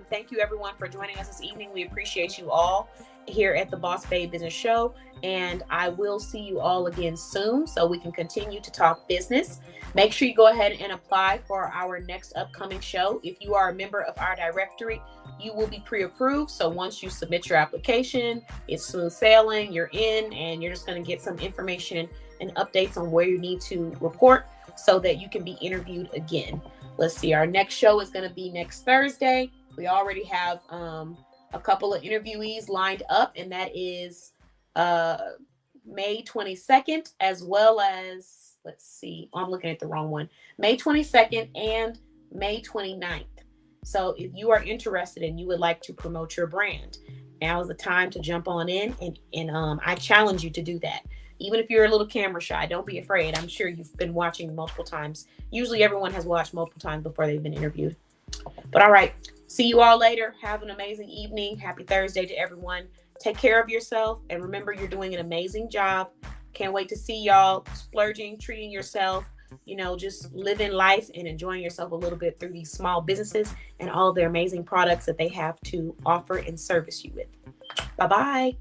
Thank you everyone for joining us this evening. We appreciate you all here at the Boss Babe Business Show, and I will see you all again soon so we can continue to talk business. Make sure you go ahead and apply for our next upcoming show. If you are a member of our directory, you will be pre-approved. So once you submit your application, it's smooth sailing, you're in, and you're just going to get some information and updates on where you need to report so that you can be interviewed again. Let's see, our next show is going to be next Thursday. We already have a couple of interviewees lined up, and that is May 22nd, as well as, let's see, I'm looking at the wrong one, May 22nd and May 29th. So if you are interested and you would like to promote your brand, now is the time to jump on in, and I challenge you to do that. Even if you're a little camera shy, don't be afraid. I'm sure you've been watching multiple times. Usually everyone has watched multiple times before they've been interviewed. But all right, see you all later. Have an amazing evening. Happy Thursday to everyone. Take care of yourself, and remember, you're doing an amazing job. Can't wait to see y'all splurging, treating yourself, just living life and enjoying yourself a little bit through these small businesses and all of their amazing products that they have to offer and service you with. Bye-bye.